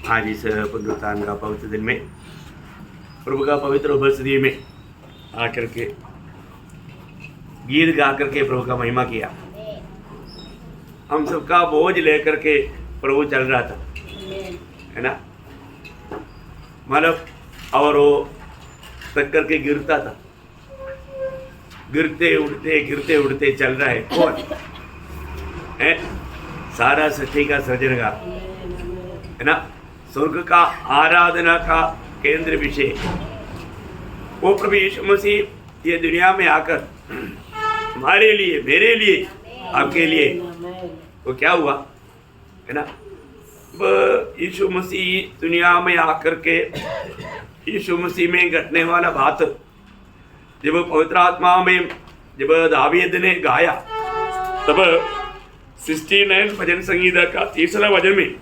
आज इस पुनरुत्थान का पवित्र दिन में प्रभु का पवित्र उपस्थिति में आकर के गीत गा करके प्रभु का महिमा किया। हम सबका बोझ लेकर के प्रभु चल रहा था, है ना। मतलब और वो तक करके गिरता था, गिरते उड़ते चल रहा है। कौन है? सारा सृष्टि का सृजनगार, है ना। स्वर्ग का आराधना का केंद्र विषय वो प्रभु यीशु मसीह ये दुनिया में आकर हमारे लिए, मेरे लिए, आपके लिए तो क्या हुआ, है ना। यीशु मसीह दुनिया में आकर के यीशु मसीह में घटने वाला बात जब पवित्र आत्मा में जब दावीद ने गाया, तब 69 भजन संगीता का 3रा भजन में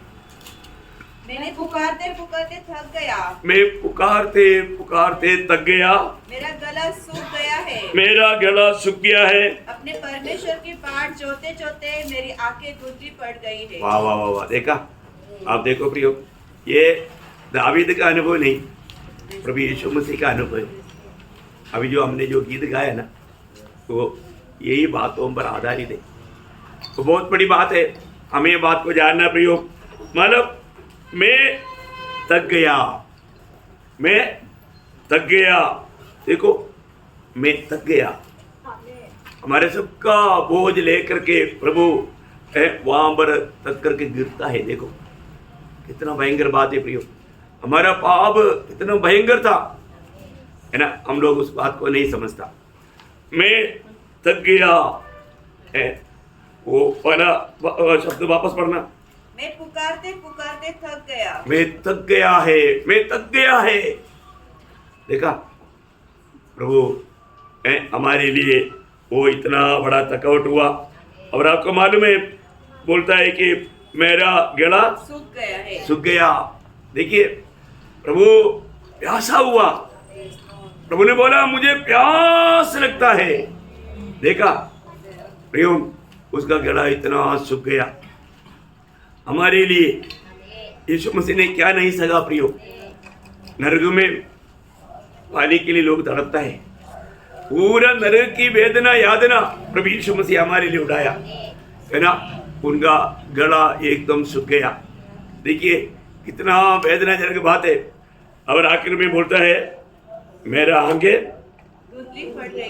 मैंने पुकारते पुकारते थक गया, मैं पुकारते थक गया, मेरा गला सूख गया है, मेरा गला सूख गया है। अपने परमेश्वर की बाट जोते जोते मेरी आंखें धुंधली पड़ गई है। वाह वाह वाह वाह, देखा आप, देखो प्रियो, ये दावीद का अनुभव नहीं, प्रभु यीशु मसीह का अनुभव है। अभी जो हमने जो गीत गाया ना, वो यही बातों पर आधारित है। तो बहुत बड़ी बात है, हमें ये बात को जानना प्रियो। मतलब मैं थक गया, देखो मैं थक गया। हमारे सबका बोझ लेकर के प्रभु वहां पर थक करके गिरता है। देखो कितना भयंकर बात है प्रियो, हमारा पाप कितना भयंकर था, है ना। हम लोग उस बात को नहीं समझता। मैं थक गया है, वो पहला शब्द वापस पढ़ना। मैं पुकारते पुकारते थक गया, मैं थक गया है। देखा प्रभु हमारे लिए वो इतना बड़ा थकावट हुआ। और आपको मालूम है, बोलता है कि मेरा गला सूख गया। देखिए प्रभु प्यासा हुआ, प्रभु ने बोला मुझे प्यास लगता है। देखा प्रियो, उसका गला इतना सूख गया। हमारे लिए यीशु मसीह ने क्या नहीं सगा प्रियो। नरक में पानी के लिए लोग तड़पता है, पूरा नरक की वेदना यातना प्रभु यीशु मसीह हमारे लिए उठाया, है ना। उनका गला एकदम सूख गया। देखिए कितना वेदनाजनक बात है। और आखिर में बोलता है मेरा आंखें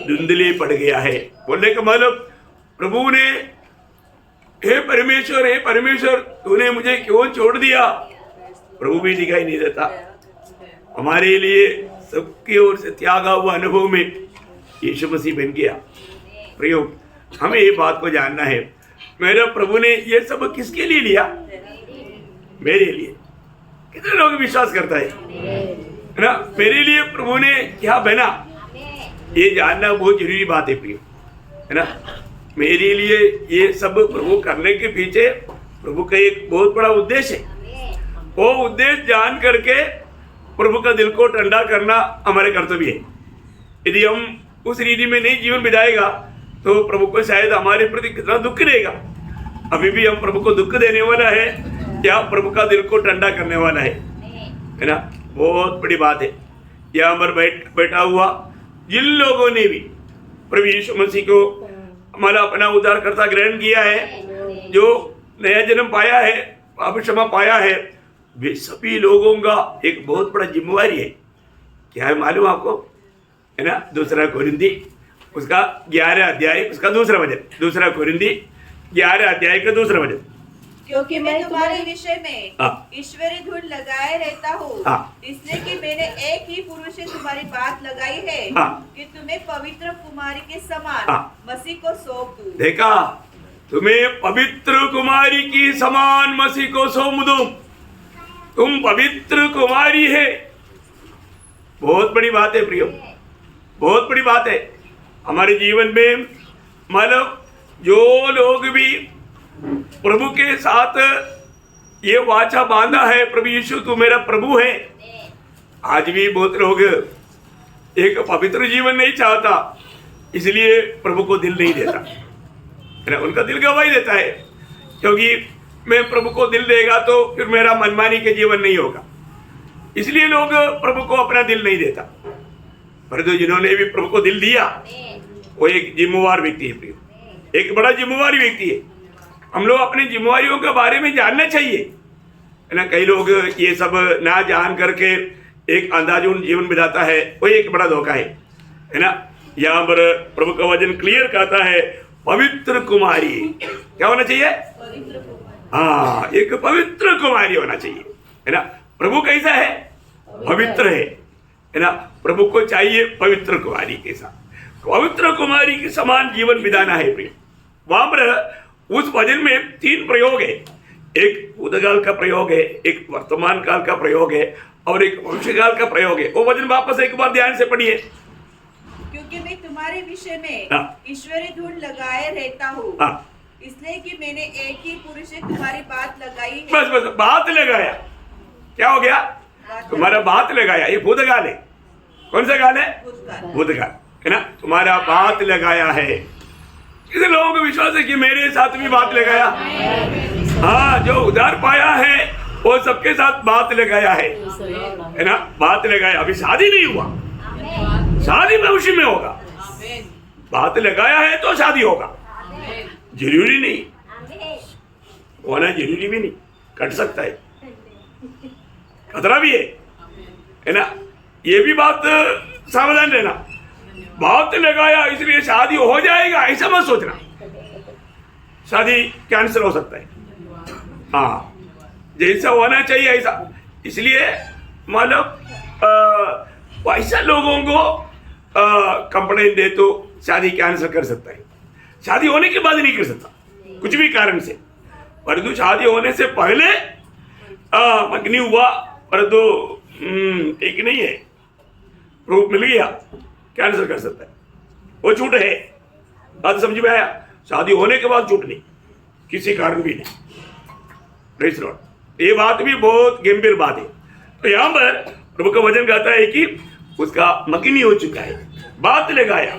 धुंधली पड़ गया है। बोलने का मतलब प्रभु ने हे परमेश्वर तूने मुझे क्यों छोड़ दिया। प्रभु भी दिखाई नहीं देता। हमारे लिए सबकी ओर से त्यागा हुआ अनुभव में यीशु मसीह बन गया। प्रियो, हमें ये बात को जानना है, मेरे प्रभु ने ये सब किसके लिए लिया? मेरे लिए। कितने लोग विश्वास करता है ना, मेरे लिए प्रभु ने क्या बना, ये जानना बहुत जरूरी बात है प्रियो, है ना। मेरे लिए ये सब प्रभु करने के पीछे प्रभु का एक बहुत बड़ा उद्देश्य है। वो उद्देश्य जान करके प्रभु का दिल को ठंडा करना हमारे कर्तव्य है। यदि हम उस रीति में नहीं जीवन बिताएगा तो प्रभु को शायद हमारे प्रति कितना दुख रहेगा। अभी भी हम प्रभु को दुख देने वाला है या प्रभु का दिल को ठंडा करने वाला है ना। बहुत बड़ी बात है। यहाँ पर बैठा हुआ जिन लोगों ने भी प्रभु यीशु मसीह को हमारा अपना उद्धारकर्ता ग्रहण किया है, जो नया जन्म पाया है, पाप क्षमा पाया है, वे सभी लोगों का एक बहुत बड़ा जिम्मेवारी है। क्या है मालूम आपको, है ना। 2 कोरिन्थी उसका 11 अध्याय उसका 2रा वचन, 2 कोरिन्थी 11 अध्याय का 2रा वचन। क्योंकि मैं तुम्हारे विषय में ईश्वरी धूल लगाए रहता हूँ, इसलिए कि मैंने एक ही पुरुष से तुम्हारी बात लगाई है कि तुम्हें पवित्र कुमारी के समान मसीह को सौंप दूं। देखा, तुम्हें पवित्र कुमारी की समान मसीह को सौंप दूं। तुम पवित्र कुमारी है। बहुत बड़ी बात है प्रियो, बहुत बड़ी बात है हमारे जीवन में। मतलब जो लोग भी प्रभु के साथ ये वाचा बांधा है, प्रभु यीशु तू मेरा प्रभु है। आज भी बहुत लोग एक पवित्र जीवन नहीं चाहता, इसलिए प्रभु को दिल नहीं देता, है ना। उनका दिल गवाही देता है, क्योंकि मैं प्रभु को दिल देगा तो फिर मेरा मनमानी के जीवन नहीं होगा, इसलिए लोग प्रभु को अपना दिल नहीं देता। परंतु जिन्होंने भी प्रभु को दिल दिया वो एक जिम्मेवार व्यक्ति है प्रियो, एक बड़ा जिम्मेवार व्यक्ति है। हम लोग अपनी जिम्मेवारियों के बारे में जानना चाहिए, है ना। कई लोग ये सब ना जान करके एक अंधाधुन जीवन बिताता है, वो एक बड़ा धोखा है ना। यहाँ पर प्रभु का वचन क्लियर कहता है पवित्र कुमारी क्या होना चाहिए? हाँ, एक पवित्र कुमारी होना चाहिए, है ना। प्रभु कैसा है? पवित्र है ना। प्रभु को चाहिए पवित्र कुमारी के साथ, पवित्र कुमारी के समान जीवन बिताना है प्रिय। वहां पर उस वचन में 3 प्रयोग है, एक भूतकाल का प्रयोग है, एक वर्तमान काल का प्रयोग है और एक भविष्यकाल का प्रयोग है। वो वचन वापस एक बार ध्यान से पढ़िए। क्योंकि मैं तुम्हारे विषय में हाँ। ईश्वरी धूल लगाए रहता हूँ, हाँ। इसलिए कि मैंने एक ही पुरुष से तुम्हारी बात लगाई है। बस बात लगाया, क्या हो गया? तुम्हारा बात लगाया, ये भूतकाल है। कौन सा काल है? भूतकाल, है ना। तुम्हारा बात लगाया है। किसी लोगों को विश्वास है कि मेरे साथ भी बात लगाया? हाँ, जो उधार पाया है वो सबके साथ बात लगाया है ना। बात लगाया, अभी शादी नहीं हुआ, शादी भविष्य में होगा। बात लगाया है तो शादी होगा, जरूरी नहीं होना, जरूरी भी नहीं, कट सकता है, खतरा भी है ना। ये भी बात सावधान रहना। बात लगाया इसलिए शादी हो जाएगा ऐसा मत सोचना, शादी कैंसिल हो सकता है। हाँ, जैसा होना चाहिए ऐसा। इसलिए मतलब ऐसा लोगों को कंप्लेंट दे तो शादी कैंसिल कर सकता है, शादी होने के बाद नहीं कर सकता कुछ भी कारण से। परंतु शादी होने से पहले मगनी हुआ, परंतु एक नहीं है, प्रूफ मिल गया, कैंसिल कर सकता है, वो छूट है। बात समझ में आया? शादी होने के बाद छूट नहीं, किसी कारण भी नहीं। प्रेज़ लॉर्ड, ये बात भी बहुत गंभीर बात है। तो यहाँ पर प्रभु का वचन कहता है कि उसका मगनी हो चुका है, बात लगाया।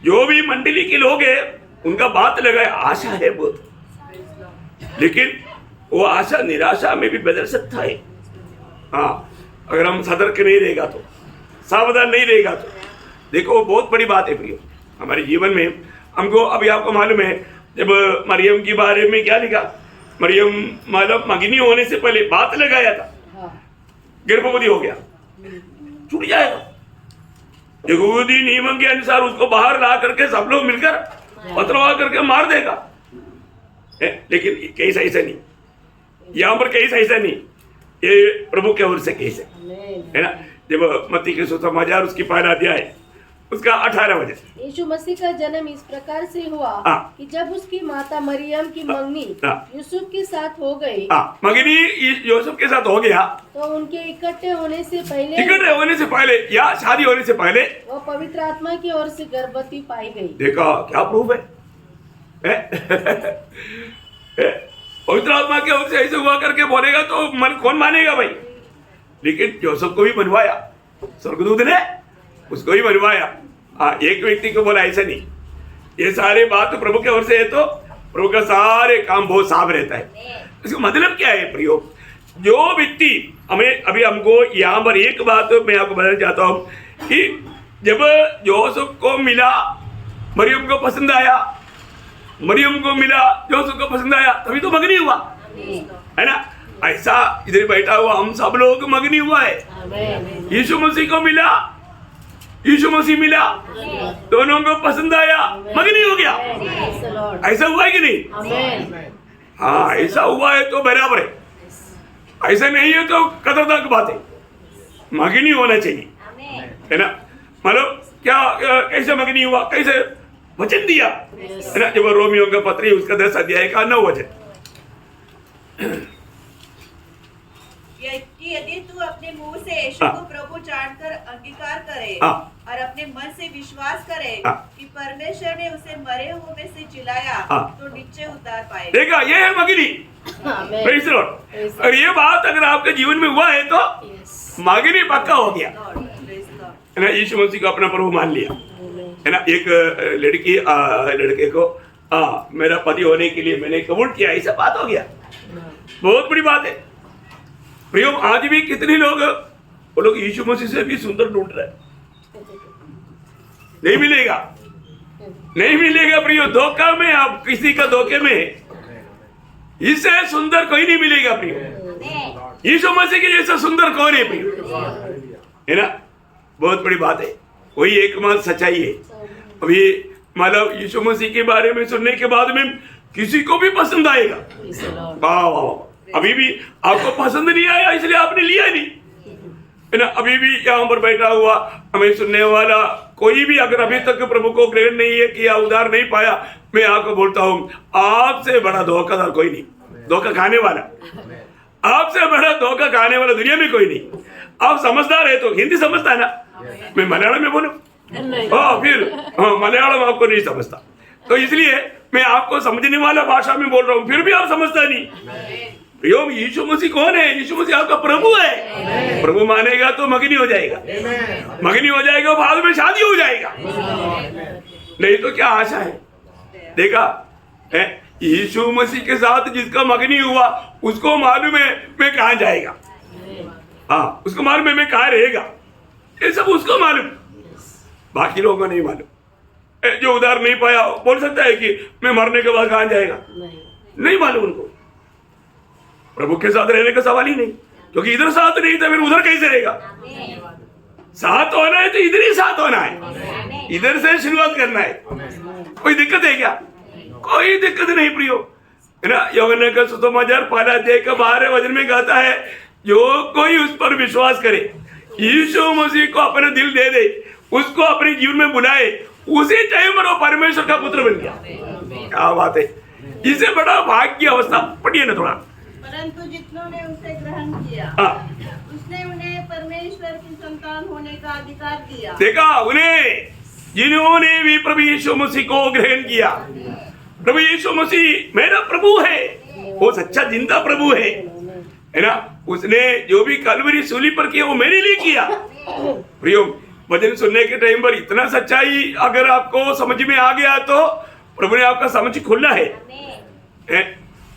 जो भी मंडली के लोग हैं उनका बात लगाया, आशा है बहुत, लेकिन वो आशा निराशा में भी बदल सकता है। हाँ, अगर हम सतर्क नहीं रहेगा तो, सावधान नहीं रहेगा तो। देखो, बहुत बड़ी बात है प्रियो हमारे जीवन में। हमको अभी आपको मालूम है, जब मरियम के बारे में क्या लिखा, मरियम मतलब मगनी होने से पहले बात लगाया था, गर्भवती हो गया, छूट जाएगा। यहूदी नियम के अनुसार उसको बाहर ला करके सब लोग मिलकर पथरवा करके मार देगा, लेकिन केस ऐसा नहीं, यहाँ पर केस ऐसा नहीं, ये प्रभु के ओर से केस है ना। जब मत्ती के सुसमाचार उसकी पहला अध्याय उसका 18 वचन, यीशु मसीह का जन्म इस प्रकार से हुआ कि जब उसकी माता मरियम की मंगनी यूसुफ के साथ हो गई, मंगनी यूसुफ के साथ हो गया, तो उनके इकट्ठे होने से पहले या शादी होने से पहले वो पवित्र आत्मा की ओर से गर्भवती पाई गई। देखा क्या प्रूफ है? पवित्र आत्मा की ओर से ऐसे हुआ करके बोलेगा तो मन कौन मानेगा भाई? लेकिन यूसुफ को भी बनवाया स्वर्गदूत ने, उसको ही बनवाया। हाँ, एक व्यक्ति को बोला ऐसा नहीं। ये सारे बात प्रभु के ओर से है तो प्रभु का सारे काम बहुत साफ रहता है। इसका मतलब क्या है प्रियो? जो व्यक्ति हमें अभी हमको यहाँ पर एक बात मैं आपको बताना चाहता हूँ कि जब यूसुफ को मिला, मरियम को पसंद आया, मरियम को मिला, यूसुफ को पसंद आया, तभी तो मगनी हुआ, है ना। ऐसा इधर बैठा हुआ हम सब लोग मगनी हुआ है। यीशु मसीह को मिला, यीशु मसीह मिला, दोनों को पसंद आया, मगनी हो गया। ऐसा हुआ है कि नहीं? हाँ, ऐसा हुआ है तो बराबर है, ऐसा नहीं है तो खतरनाक बात है। मगनी होना चाहिए, है ना। मतलब क्या, कैसे मगनी हुआ, कैसे वचन दिया, है ना। जब रोमियो का पत्री उसका 10 अध्याय का 9 वचन, कि यदि तू अपने मुंह से यीशु को प्रभु जानकर अंगीकार करे और अपने मन से विश्वास करे कि परमेश्वर ने उसे मरे हुए में से जिलाया, तो निश्चय उद्धार पाएगा। देखा, ये है मगनी। Praise Lord. और ये बात अगर आपके जीवन में हुआ है तो मगनी पक्का हो गया, है ना। यीशु मसीह को अपना प्रभु मान लिया, है ना। एक लड़के को मेरा पति होने के लिए मैंने कबूल किया, ऐसा बात हो गया। बहुत बड़ी बात है प्रियो। आज भी कितने लोग वो लोग यीशु मसीह से भी सुंदर ढूंढ रहे हैं, नहीं मिलेगा, नहीं मिलेगा प्रियो। धोखा में, आप किसी का धोखे में, इससे सुंदर कोई नहीं मिलेगा प्रियो। यीशु मसीह के जैसा सुंदर कौन है प्रियो, है ना। बहुत बड़ी बात है, वही एकमात्र सच्चाई है। अभी मतलब यीशु मसीह के बारे में सुनने के बाद में किसी को भी पसंद आएगा, वाह वाह। अभी भी आपको पसंद नहीं आया इसलिए आपने लिया नहीं, है ना। अभी भी यहाँ पर बैठा हुआ हमें सुनने वाला कोई भी अगर अभी तक प्रभु को ग्रहण नहीं है किया, उधार नहीं पाया, मैं आपको बोलता हूँ आपसे बड़ा धोखाधड़ कोई नहीं, धोखा खाने वाला, आपसे बड़ा धोखा खाने वाला दुनिया में कोई नहीं। आप समझदार है तो हिंदी समझता है ना, मैं मलयालम में बोलूं फिर मलयालम आपको नहीं समझता, तो इसलिए मैं आपको समझने वाला भाषा में बोल रहा हूँ, फिर भी आप समझता नहीं। प्रियो, यीशु मसीह कौन है? यीशु मसीह आपका प्रभु है। प्रभु मानेगा तो मगनी हो जाएगा, मगनी हो जाएगा, बाद में शादी हो जाएगा, नहीं तो क्या आशा है। देखा है, यीशु मसीह के साथ जिसका मगनी हुआ उसको मालूम है मैं कहाँ जाएगा, हाँ उसको मालूम है मैं कहाँ रहेगा, ये सब उसको मालूम, बाकी लोगों को नहीं मालूम। जो उधार नहीं पाया बोल सकता है कि मैं मरने के बाद कहाँ जाएगा, नहीं मालूम उनको। प्रभु के साथ रहने का सवाल ही नहीं, क्योंकि इधर साथ नहीं था फिर उधर कैसे रहेगा। साथ होना है तो इधर ही साथ होना है, इधर से शुरुआत करना है। कोई दिक्कत है क्या? कोई दिक्कत नहीं प्रियो, है ना। यूहन्ना का सुसमाचार 5:12 वचन में कहता है, जो कोई उस पर विश्वास करे, यीशु मसीह को अपना दिल दे दे, उसको अपने जीवन में बुलाए, उसी टाइम पर वो परमेश्वर का पुत्र बन गया। क्या बात है, इससे बड़ा भाग्य की अवस्था। पढ़िए ना थोड़ा। परंतु जितनों ने उसे ग्रहण किया, उसने उन्हें परमेश्वर की संतान होने का अधिकार दिया। देखा, उन्हें जिन्होंने भी प्रभु यीशु मसीह को ग्रहण किया, प्रभु यीशु मसीह मेरा प्रभु है, वो सच्चा जिंदा प्रभु है ना। उसने जो भी कलवरी सूली पर किया वो मेरे लिए किया। प्रियो, वचन सुनने के टाइम पर इतना सच्चाई अगर आपको समझ में आ गया तो प्रभु ने आपका समझ खुला है।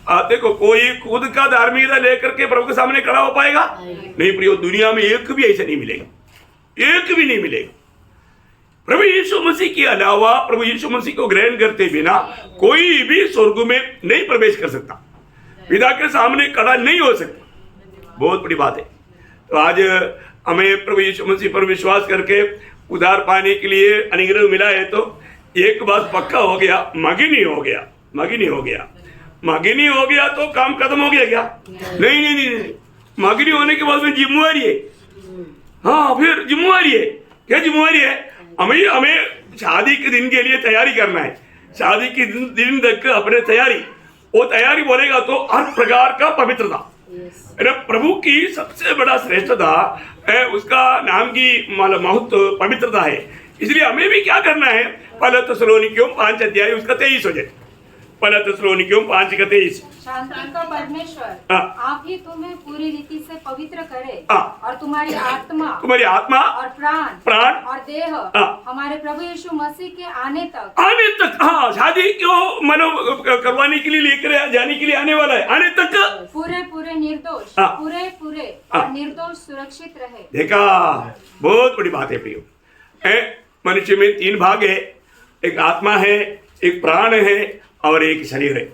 देखो, कोई खुद का धार्मिकता लेकर के प्रभु के सामने खड़ा हो पाएगा नहीं प्रियो, दुनिया में एक भी ऐसा नहीं मिलेगा, एक भी नहीं मिलेगा। प्रभु यीशु मसीह के अलावा, प्रभु यीशु मसीह को ग्रहण करते बिना कोई भी स्वर्ग में नहीं प्रवेश कर सकता, पिता के सामने खड़ा नहीं हो सकता। बहुत बड़ी बात है। तो आज हमें प्रभु यीशु मसीह पर विश्वास करके उधार पाने के लिए अनुग्रह मिला है, तो एक बात पक्का हो गया, मगनी हो गया, मगनी हो गया, मगनी हो गया तो काम खत्म हो गया क्या? नहीं नहीं नहीं, नहीं। मगनी होने के बाद में जिम्मेवारी है, हाँ फिर जिम्मेवारी है। क्या जिम्मेवारी है? हमें शादी के दिन के लिए तैयारी करना है, शादी के दिन तक अपने तैयारी, वो तैयारी बोलेगा तो हर प्रकार का पवित्रता, प्रभु की सबसे बड़ा श्रेष्ठता है, उसका नाम की महत्व पवित्रता है। इसलिए हमें भी क्या करना है, पहला थिस्सलुनीकियों 5 अध्याय उसका 23 हो जाए। पहला थिस्सलुनीकियों 5:23। शांति का परमेश्वर आप ही तुम्हें पूरी रीति से पवित्र करे और तुम्हारी आत्मा और प्राण और देह हमारे प्रभु यीशु मसीह के आने तक हाँ, शादी क्यों मनो करवाने के लिए लेकर जाने के लिए आने वाला है, आने तक पूरे निर्दोष पूरे और निर्दोष सुरक्षित रहे। देखा, बहुत बड़ी बात है प्रियो। मनुष्य में 3 भाग है, एक आत्मा है, एक प्राण है और एक शरीर है।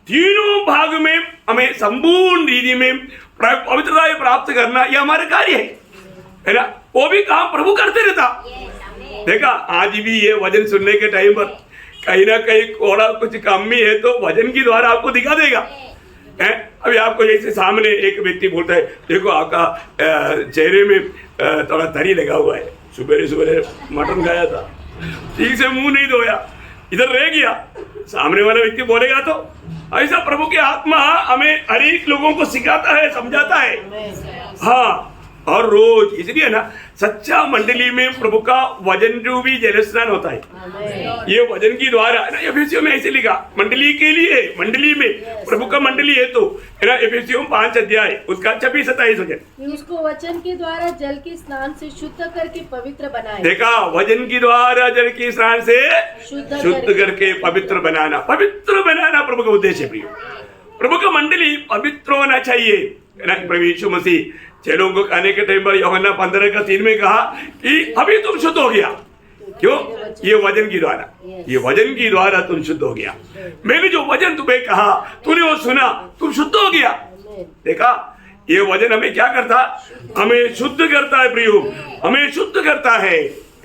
तीनों भाग में हमें संपूर्ण रीति में पवित्रता प्राप्त करना यह हमारा कार्य है ना। वो भी काम प्रभु करते रहता। देखा, आज भी ये वचन सुनने के टाइम पर कहीं ना कहीं थोड़ा कुछ कमी है तो वचन के द्वारा आपको दिखा देगा। अभी आपको जैसे सामने एक व्यक्ति बोलता है, देखो आपका चेहरे में थोड़ा तरी लगा हुआ है, सुबह मटन खाया था, ठीक से मुंह नहीं धोया, इधर रह गया। सामने वाला व्यक्ति बोलेगा तो ऐसा प्रभु की आत्मा हमें हर एक लोगों को सिखाता है, समझाता है। हाँ, और रोज इसलिए ना सच्चा मंडली में प्रभु का वजन जो भी जलस्नान होता है, ये वजन की द्वारा ना। एफेसियों में ऐसे लिखा, मंडली के लिए, मंडली में प्रभु का मंडली है तो है ना। एफेसियों 5 अध्याय उसका 26-27 वचन। उसको वचन के द्वारा जल के स्नान से शुद्ध करके पवित्र बनाए। देखा, वचन की द्वारा जल के स्नान से शुद्ध करके पवित्र बनाना, पवित्र बनाना प्रभु का उद्देश्य है प्रियो। प्रभु का मंडली पवित्र होना चाहिए। प्रभु यीशु मसीह चेलों को कहने के टाइम पर यूहन्ना 15:3 में कहा कि अभी तुम शुद्ध हो गया। क्यों? ये वजन की द्वारा, ये वजन की द्वारा तुम शुद्ध हो गया। मैंने जो वजन तुम्हें कहा, तूने वो सुना, तुम शुद्ध हो गया। देखा, ये वजन हमें क्या करता? हमें शुद्ध करता है प्रियो, हमें शुद्ध करता है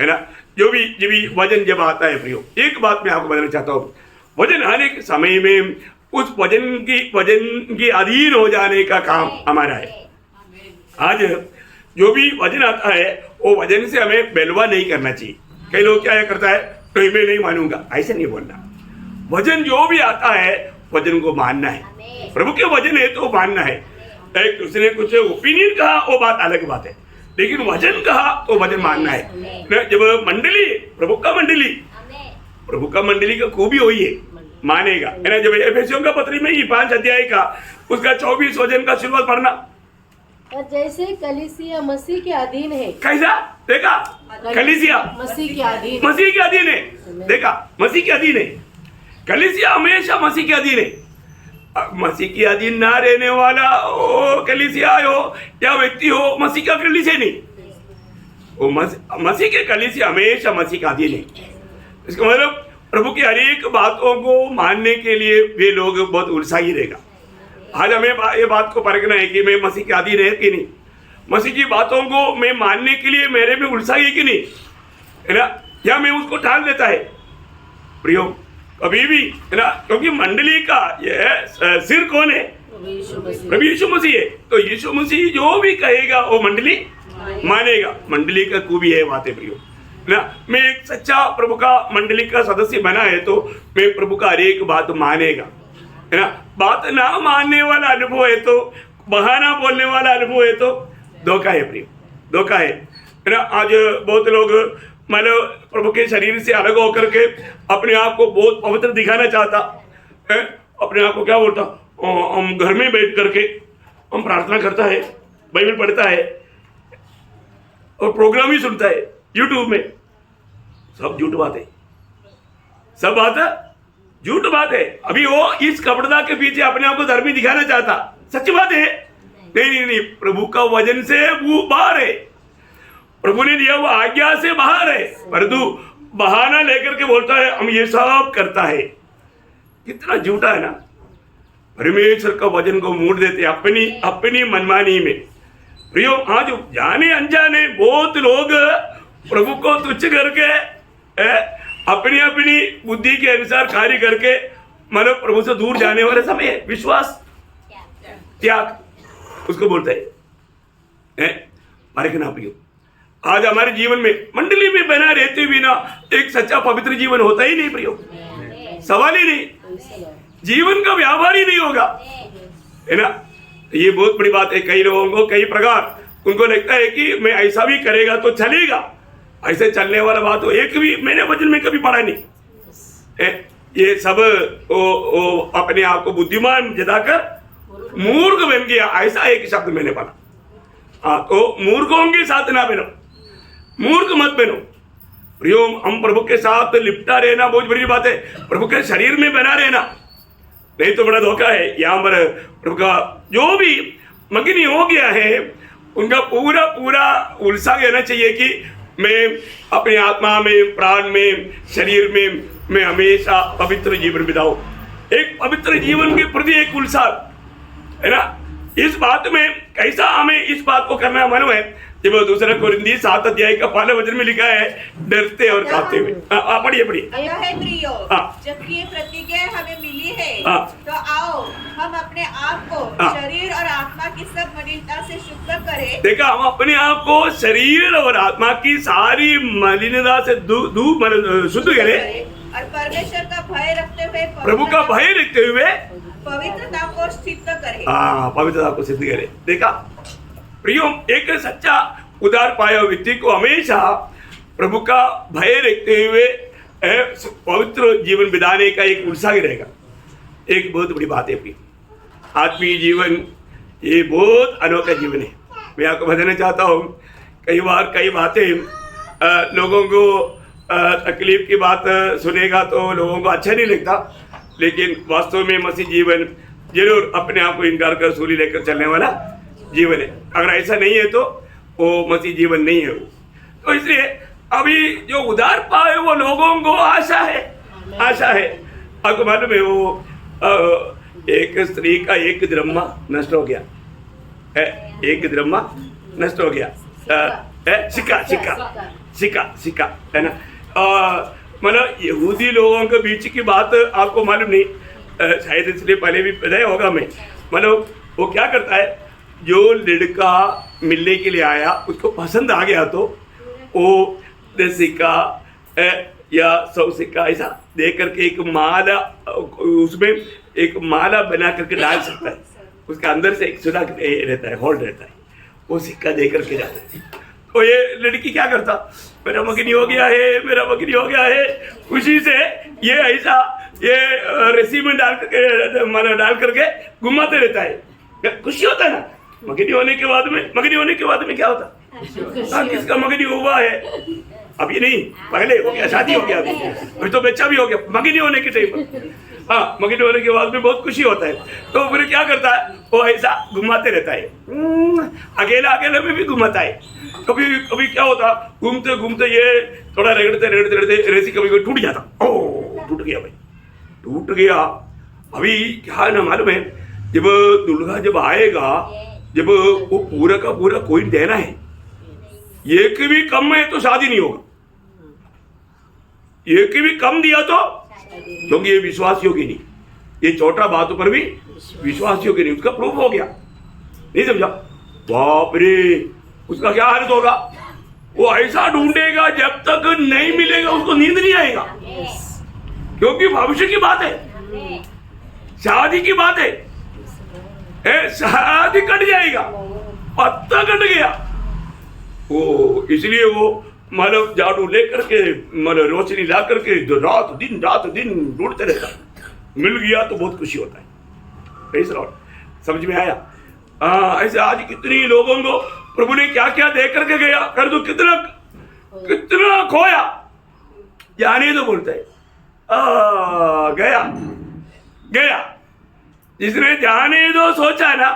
ना। जो भी वजन जब आता है प्रियो, एक बात मैं आपको बताना चाहता हूँ, वजन आने के समय में उस वजन की अधीन हो जाने का काम हमारा है। आज जो भी वजन आता है वो वजन से हमें बेलवा नहीं करना चाहिए। कई लोग क्या करता है, तो मैं नहीं मानूंगा, ऐसे नहीं बोलना। वजन जो भी आता है वजन को मानना है। प्रभु के वजन है तो मानना है। एक उसने कुछ ओपिनियन कहा वो बात अलग बात है, लेकिन वजन कहा तो वजन मानना है। जब मंडली प्रभु का मंडली का खूबी हुई है, मानेगा है ना। जब एफेसियों का पत्री में ही 5 अध्याय का उसका 24 वजन का शुरुआत पढ़ना। और जैसे कलीसिया मसीह के अधीन है। कैसा? देखा, कलीसिया मसीह के अधीन है। देखा, मसीह के अधीन है। कलीसिया हमेशा मसीह के अधीन है। मसीह के अधीन ना रहने वाला वो कलीसिया हो या व्यक्ति हो, मसीह का कलीसिया नहीं। वो मसीह के कलीसिया हमेशा मसीह का अधीन है। इसका मतलब प्रभु की हर एक बातों को मानने के लिए वे लोग बहुत उत्साही रहेगा। आज हमें ये बात को परखना है कि मैं मसीह के अधीन है कि नहीं। मसीह की बातों को मैं मानने के लिए मेरे में उत्साही है कि नहीं, है ना, या मैं उसको टाल देता है प्रियो कभी भी, है ना। क्योंकि मंडली का ये सिर कौन है? प्रभु यीशु मसीह है। तो यीशु मसीह जो भी कहेगा वो मंडली मानेगा। मंडली का खूबी है बातें प्रियो ना। मैं एक सच्चा प्रभु का मंडली का सदस्य बना है तो मैं प्रभु का हर एक बात मानेगा, है ना। बात ना मानने वाला अनुभव है तो, बहाना बोलने वाला अनुभव है तो धोखा है प्रिय, धोखा है ना। आज बहुत लोग मतलब प्रभु के शरीर से अलग होकर के अपने आप को बहुत पवित्र दिखाना चाहता है। अपने आप को क्या बोलता, हम घर में बैठ करके हम प्रार्थना करता है, बाइबल पढ़ता है और प्रोग्राम ही सुनता है यूट्यूब में। सब झूठ बात है, सब बात झूठ बात है। अभी वो इस कपड़दा के पीछे अपने आप को धर्मी दिखाना चाहता, सच्ची बात है। नहीं, प्रभु का वजन से वो बाहर है, प्रभु ने दिया वो आज्ञा से बाहर है। परंतु बहाना लेकर के बोलता है हम ये सब करता है। कितना झूठा है ना। परमेश्वर का वजन को मोड़ देते अपनी मनमानी में। प्रियो, आज जाने अनजाने बहुत लोग प्रभु को तुच्छ करके अपनी बुद्धि के अनुसार कार्य करके मतलब प्रभु से दूर जाने वाले समय है। विश्वास त्याग उसको बोलते हैं। परखना प्रियो, आज हमारे जीवन में मंडली में बना रहते हुए ना एक सच्चा पवित्र जीवन होता ही नहीं प्रियो, सवाल ही नहीं। जीवन का व्यापार ही नहीं होगा, है ना। ये बहुत बड़ी बात है। कई लोगों को कई प्रकार उनको लगता है कि मैं ऐसा भी करेगा तो चलेगा। ऐसे चलने वाला बात हो एक भी मैंने वचन में कभी पढ़ा नहीं। ये सब वो अपने आप को बुद्धिमान जताकर मूर्ख बन गया, ऐसा एक शब्द मैंने पढ़ा। हाँ, तो मूर्खों के साथ ना बनो, मूर्ख मत बनो प्रियो। हम प्रभु के साथ लिपटा रहना बहुत बड़ी बात है, प्रभु के शरीर में बना रहना, नहीं तो बड़ा धोखा है। यहाँ पर प्रभु का जो भी मगनी हो गया है उनका पूरा उल्सा रहना चाहिए कि मैं अपनी आत्मा में, प्राण में, शरीर में मैं हमेशा पवित्र जीवन बिताऊं। एक पवित्र जीवन के प्रति एक उल्लास, है ना। इस बात में कैसा हमें इस बात को करना मालूम है। जब 2 कोरिन्थी 7 अध्याय का पहले वचन में लिखा है डरते और कांपते हुए। पढ़िए। जबकि ये प्रतिज्ञा हमें मिली है तो आओ हम अपने आप को शरीर और आत्मा की सब मलिनता से शुद्ध करें। देखा, हम अपने आप को शरीर और आत्मा की सारी मलिनता से शुद्ध करें और परमेश्वर का भय रखते हुए, प्रभु का भय रखते हुए पवित्रता को सिद्ध करें। पवित्रता को सिद्ध करें। देखा प्रियो, एक सच्चा उदार पाया व्यक्ति को हमेशा प्रभु का भय रखते हुए पवित्र जीवन बिताने का एक उत्साह रहेगा। एक बहुत बड़ी बात है प्रियो, आत्मीय जीवन ये बहुत अनोखा जीवन है। मैं आपको बताना चाहता हूँ, कई बार कई बातें लोगों को तकलीफ की बात सुनेगा तो लोगों को अच्छा नहीं लगता, लेकिन वास्तव में मसीह जीवन जरूर अपने आप को इनकार कर सूली लेकर चलने वाला जीवन है। अगर ऐसा नहीं है तो वो मसीह जीवन नहीं है वो। तो इसलिए अभी जो उधार पाए वो लोगों को आशा है, आशा है। आपको मालूम है वो एक स्त्री का एक द्रह्मा नष्ट हो गया है, एक द्रह्मा नष्ट हो गया सिक्का सिक्का सिक्का सिक्का है ना। मतलब यहूदी लोगों के बीच की बात आपको मालूम नहीं, शायद इसलिए पहले भी पता होगा मैं। मतलब वो क्या करता है, जो लड़का मिलने के लिए आया उसको पसंद आ गया तो वो 10 सिक्का या 100 सिक्का ऐसा दे करके एक माला, उसमें एक माला बना करके डाल सकता है। उसके अंदर से एक सुना रहता है, होल्ड रहता है, वो सिक्का दे करके जाता है। तो ये लड़की क्या करता, मेरा मगनी हो गया है, मेरा मगनी हो गया है, खुशी से ये ऐसा ये रस्सी में डाल करके माला डाल करके घुमाते रहता है। खुशी होता है ना मगनी होने के बाद में। मगनी होने के बाद में क्या होता, किसका मगनी हुआ है अभी नहीं, पहले हो गया, शादी हो गया, अभी तो बच्चा भी हो गया, मगनी होने के टाइम पर। हाँ, मगनी होने के बाद में बहुत खुशी होता है। तो फिर क्या करता है, वो ऐसा घुमाते रहता है, अकेला अकेले में भी घुमाता है। कभी कभी क्या होता, घूमते घूमते ये थोड़ा रगड़ते रगड़ते रगड़ते रेसी कभी टूट जाता। ओ टूट गया भाई, टूट गया। अभी क्या है ना मालूम है, जब दुल्हा जब आएगा, जब वो पूरा का पूरा कोई देना है, एक भी कम है तो शादी नहीं होगा, एक भी कम दिया तो, क्योंकि ये विश्वास योग्य नहीं, ये छोटा बातों पर भी विश्वास योग्य नहीं। उसका प्रूफ हो गया, नहीं समझा, बाप रे उसका क्या हालत होगा। वो ऐसा ढूंढेगा जब तक नहीं मिलेगा उसको नींद नहीं आएगा, क्योंकि भविष्य की बात है, शादी की बात है। शादी कट जाएगा, पत्ता कट गया वो, इसलिए वो मतलब झाड़ू लेकर के मतलब रोशनी ला करके जो रात दिन ढूंढते रहता। मिल गया तो बहुत खुशी होता है। समझ में आया? ऐसे आज कितनी लोगों को प्रभु ने क्या क्या दे करके गया, कर दो कितना कितना खोया, जाने तो बोलता है गया गया। जिसने जाने दो सोचा ना,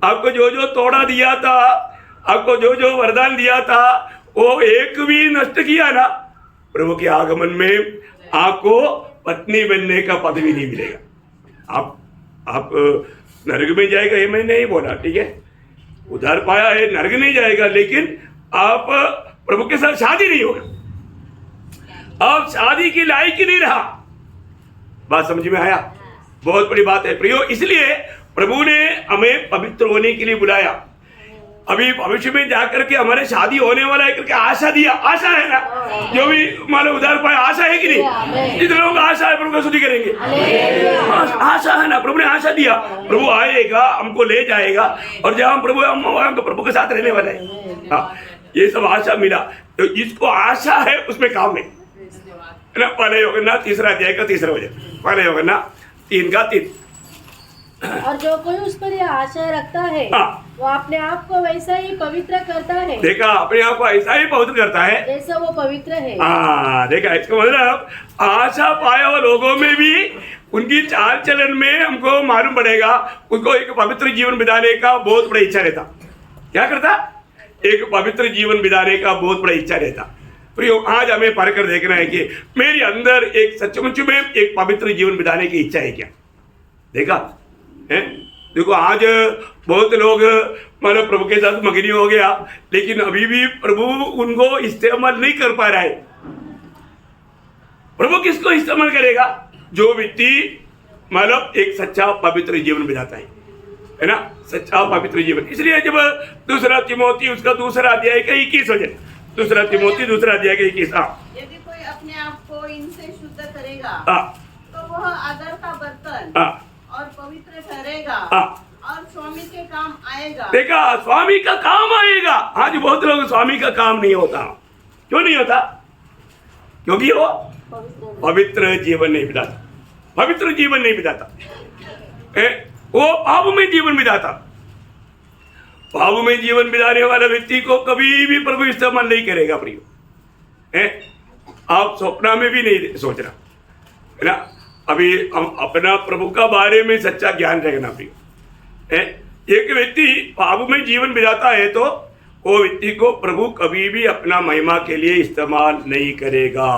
आपको जो जो तोड़ा दिया था, आपको जो जो वरदान दिया था, वो एक भी नष्ट किया ना, प्रभु के आगमन में आपको पत्नी बनने का पद भी नहीं मिलेगा। आप नरक में जाएगा ये मैं नहीं बोला, ठीक है, उधार पाया है नरक नहीं जाएगा, लेकिन आप प्रभु के साथ शादी नहीं होगा, आप शादी की लायक ही नहीं रहा। बात समझ में आया? बहुत बड़ी बात है प्रियो। इसलिए प्रभु ने हमें पवित्र होने के लिए बुलाया। अभी भविष्य में जाकर के हमारे शादी होने वाला है करके आशा दिया, आशा है ना, जो भी मानो उधार पाए आशा है कि नहीं? जितने लोग आशा है प्रभु का स्तुति करेंगे, आशा है ना, प्रभु ने आशा दिया, प्रभु आएगा हमको ले जाएगा, और जब हम प्रभु के साथ रहने वाले हैं। हाँ, ये सब आशा मिला, तो जिसको आशा है उसमें काम है ना। पहले यूहन्ना 3 अध्याय का 3 वचन, पहले यूहन्ना 3 का 3। और जो कोई उस पर यह आशा रखता है वो अपने आप को वैसा ही पवित्र करता है। देखा, अपने आप को ऐसा ही पवित्र करता है जैसा वो पवित्र है। देखा, इसका मतलब आशा पाए हुए लोगों में भी उनकी चाल चलन में हमको मालूम पड़ेगा, उनको एक पवित्र जीवन बिताने का बहुत बड़ा इच्छा रहता। क्या करता? एक पवित्र जीवन बिताने का बहुत बड़ा इच्छा रहता। प्रियो, आज हमें पढ़ कर देखना है कि मेरे अंदर एक सचमुच में एक पवित्र जीवन बिताने की इच्छा है क्या? देखा है? देखो, आज बहुत लोग मतलब प्रभु के साथ मगनी हो गया, लेकिन अभी भी प्रभु उनको इस्तेमाल नहीं कर पा रहा है। प्रभु किसको इस्तेमाल करेगा? जो व्यक्ति मतलब एक सच्चा पवित्र जीवन बिताता है ना, सच्चा पवित्र जीवन। इसलिए जब 2 तिमोथी उसका 2 अध्याय का 21 वचन, 2 तिमोथी 2 अध्याय का 21। यदि कोई अपने आप को इनसे शुद्ध करेगा तो वह आदर का बर्तन और पवित्र ठहरेगा और स्वामी के काम आएगा। देखा, स्वामी का काम आएगा। आज बहुत लोग स्वामी का काम नहीं होता। क्यों नहीं होता? क्योंकि वो पवित्र जीवन नहीं बिताता, पवित्र जीवन नहीं बिताता, वो पाप में जीवन बिताता। पाप में जीवन बिताने वाला व्यक्ति को कभी भी प्रभु इस्तेमाल नहीं करेगा। प्रियो, आप स्वप्न में भी नहीं सोचना है ना, अभी हम अपना प्रभु का बारे में सच्चा ज्ञान रखना भी। एक व्यक्ति पाप में जीवन बिताता है तो वो व्यक्ति को प्रभु कभी भी अपना महिमा के लिए इस्तेमाल नहीं करेगा।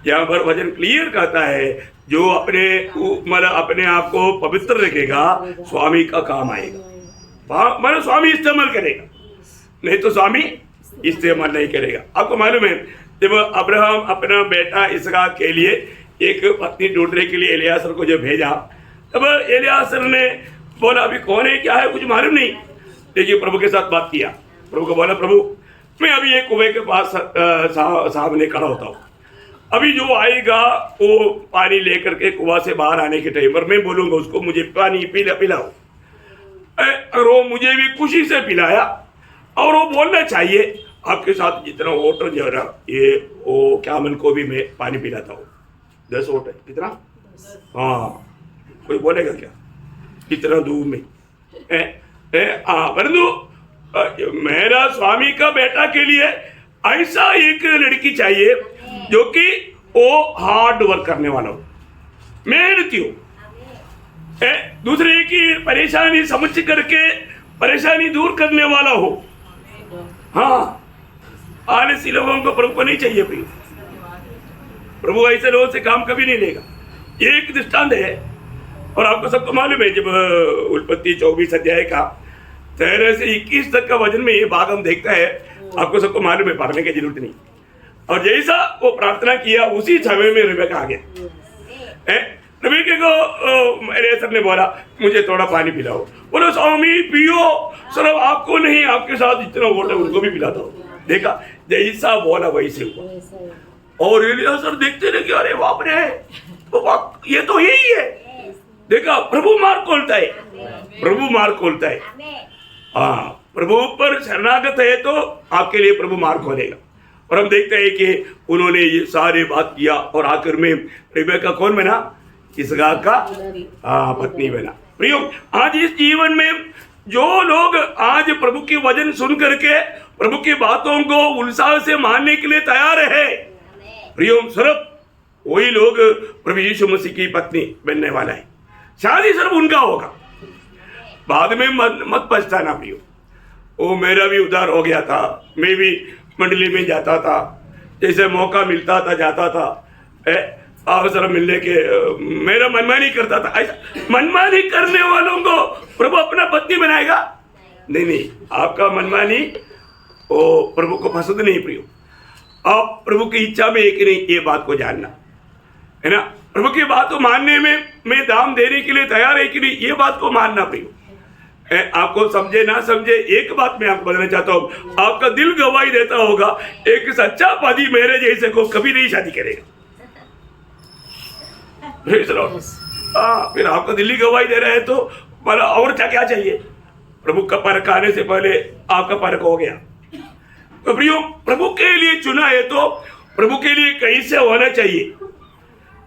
यहाँ पर वचन क्लियर कहता है, जो अपने आप को पवित्र रखेगा स्वामी का काम आएगा। मतलब स्वामी इस्तेमाल करेगा, नहीं तो स्वामी इस्तेमाल नहीं करेगा। आपको मालूम है, जब अब्राहम अपना बेटा इसहाक के लिए एक पत्नी ढूंढने के लिए एलियासर को जब भेजा, तब एलियासर ने बोला अभी कौन है क्या है कुछ मालूम नहीं, देखिए प्रभु के साथ बात किया। प्रभु को बोला, प्रभु मैं अभी एक कुएं के पास सामने खड़ा होता हूँ, अभी जो आएगा वो पानी लेकर के कुआं से बाहर आने के टाइम पर मैं बोलूंगा उसको मुझे पानी पिलाओ। अगर वो मुझे भी खुशी से पिलाया और वो बोलना चाहिए आपके साथ जितना वोट जो है ये वो क्या मन को भी मैं पानी पिलाता हूँ, 10 वोट है कितना, हाँ कोई बोलेगा क्या कितना दूर में परंतु मेरा स्वामी का बेटा के लिए ऐसा एक लड़की चाहिए जो कि वो हार्ड वर्क करने वाला हो, मेहनती हो, दूसरे की परेशानी समझ करके परेशानी दूर करने वाला हो। हाँ, आलसी लोगों को प्रभु को नहीं चाहिए भाई, प्रभु ऐसे लोगों से काम कभी नहीं लेगा। एक दृष्टांत है और आपको सबको मालूम है, जब उत्पत्ति 24 अध्याय का 13 से 21 तक का वचन में ये भाग हम देखता है, आपको सबको मालूम है, पढ़ने की जरूरत नहीं। और जैसा वो प्रार्थना किया उसी समय में रिबेका आ गया। रिबेका को एलियासर ने बोला मुझे थोड़ा पानी पिलाओ, बोलो स्वामी पियो, सिर्फ आपको नहीं आपके साथ जितना वोट है उनको भी पिलाता हूँ। देखा जैसा बोला वैसे हुआ। और एलियासर देखते रहे कि अरे बाप रे ये तो यही है। देखा प्रभु मार्ग खोलता है, प्रभु मार्ग खोलता है। हाँ, प्रभु पर शरणागत है तो आपके लिए प्रभु मार्ग खोलेगा। और हम देखते हैं कि उन्होंने ये सारे बात किया और आखिर में रिबेका कौन बना, इसहाक का पत्नी बना। प्रियो, आज इस जीवन में जो लोग आज प्रभु के वचन सुन करके प्रभु की बातों को उत्साह से मानने के लिए तैयार है, प्रियो सिर्फ वही लोग प्रभु यीशु मसीह की पत्नी बनने वाला है। शादी सिर्फ उनका होगा, बाद में मत पछताना प्रियो। वो मेरा भी उद्धार हो गया था, मैं भी मंडली में जाता था, जैसे मौका मिलता था जाता था, अवसर मिलने के मेरा मनमानी करता था। ऐसा मनमानी करने वालों को प्रभु अपना पत्नी बनाएगा? नहीं, आपका मनमानी वो प्रभु को पसंद नहीं प्रियो। आप प्रभु की इच्छा में एक नहीं, ये बात को जानना है ना, प्रभु की बात को मानने में मैं दाम देने के लिए तैयार है कि नहीं, ये बात को मानना प्रियो। आपको समझे ना समझे, एक बात मैं आपको बताना चाहता हूँ, आपका दिल गवाही देता होगा एक सच्चा पति मेरे जैसे को कभी नहीं शादी करेगा। फिर आपका दिल ही गवाही दे रहा है तो मतलब और क्या चाहिए। प्रभु का परख आने से पहले आपका परख हो गया। तो प्रियो, प्रभु के लिए चुना है तो प्रभु के लिए कैसे होना चाहिए,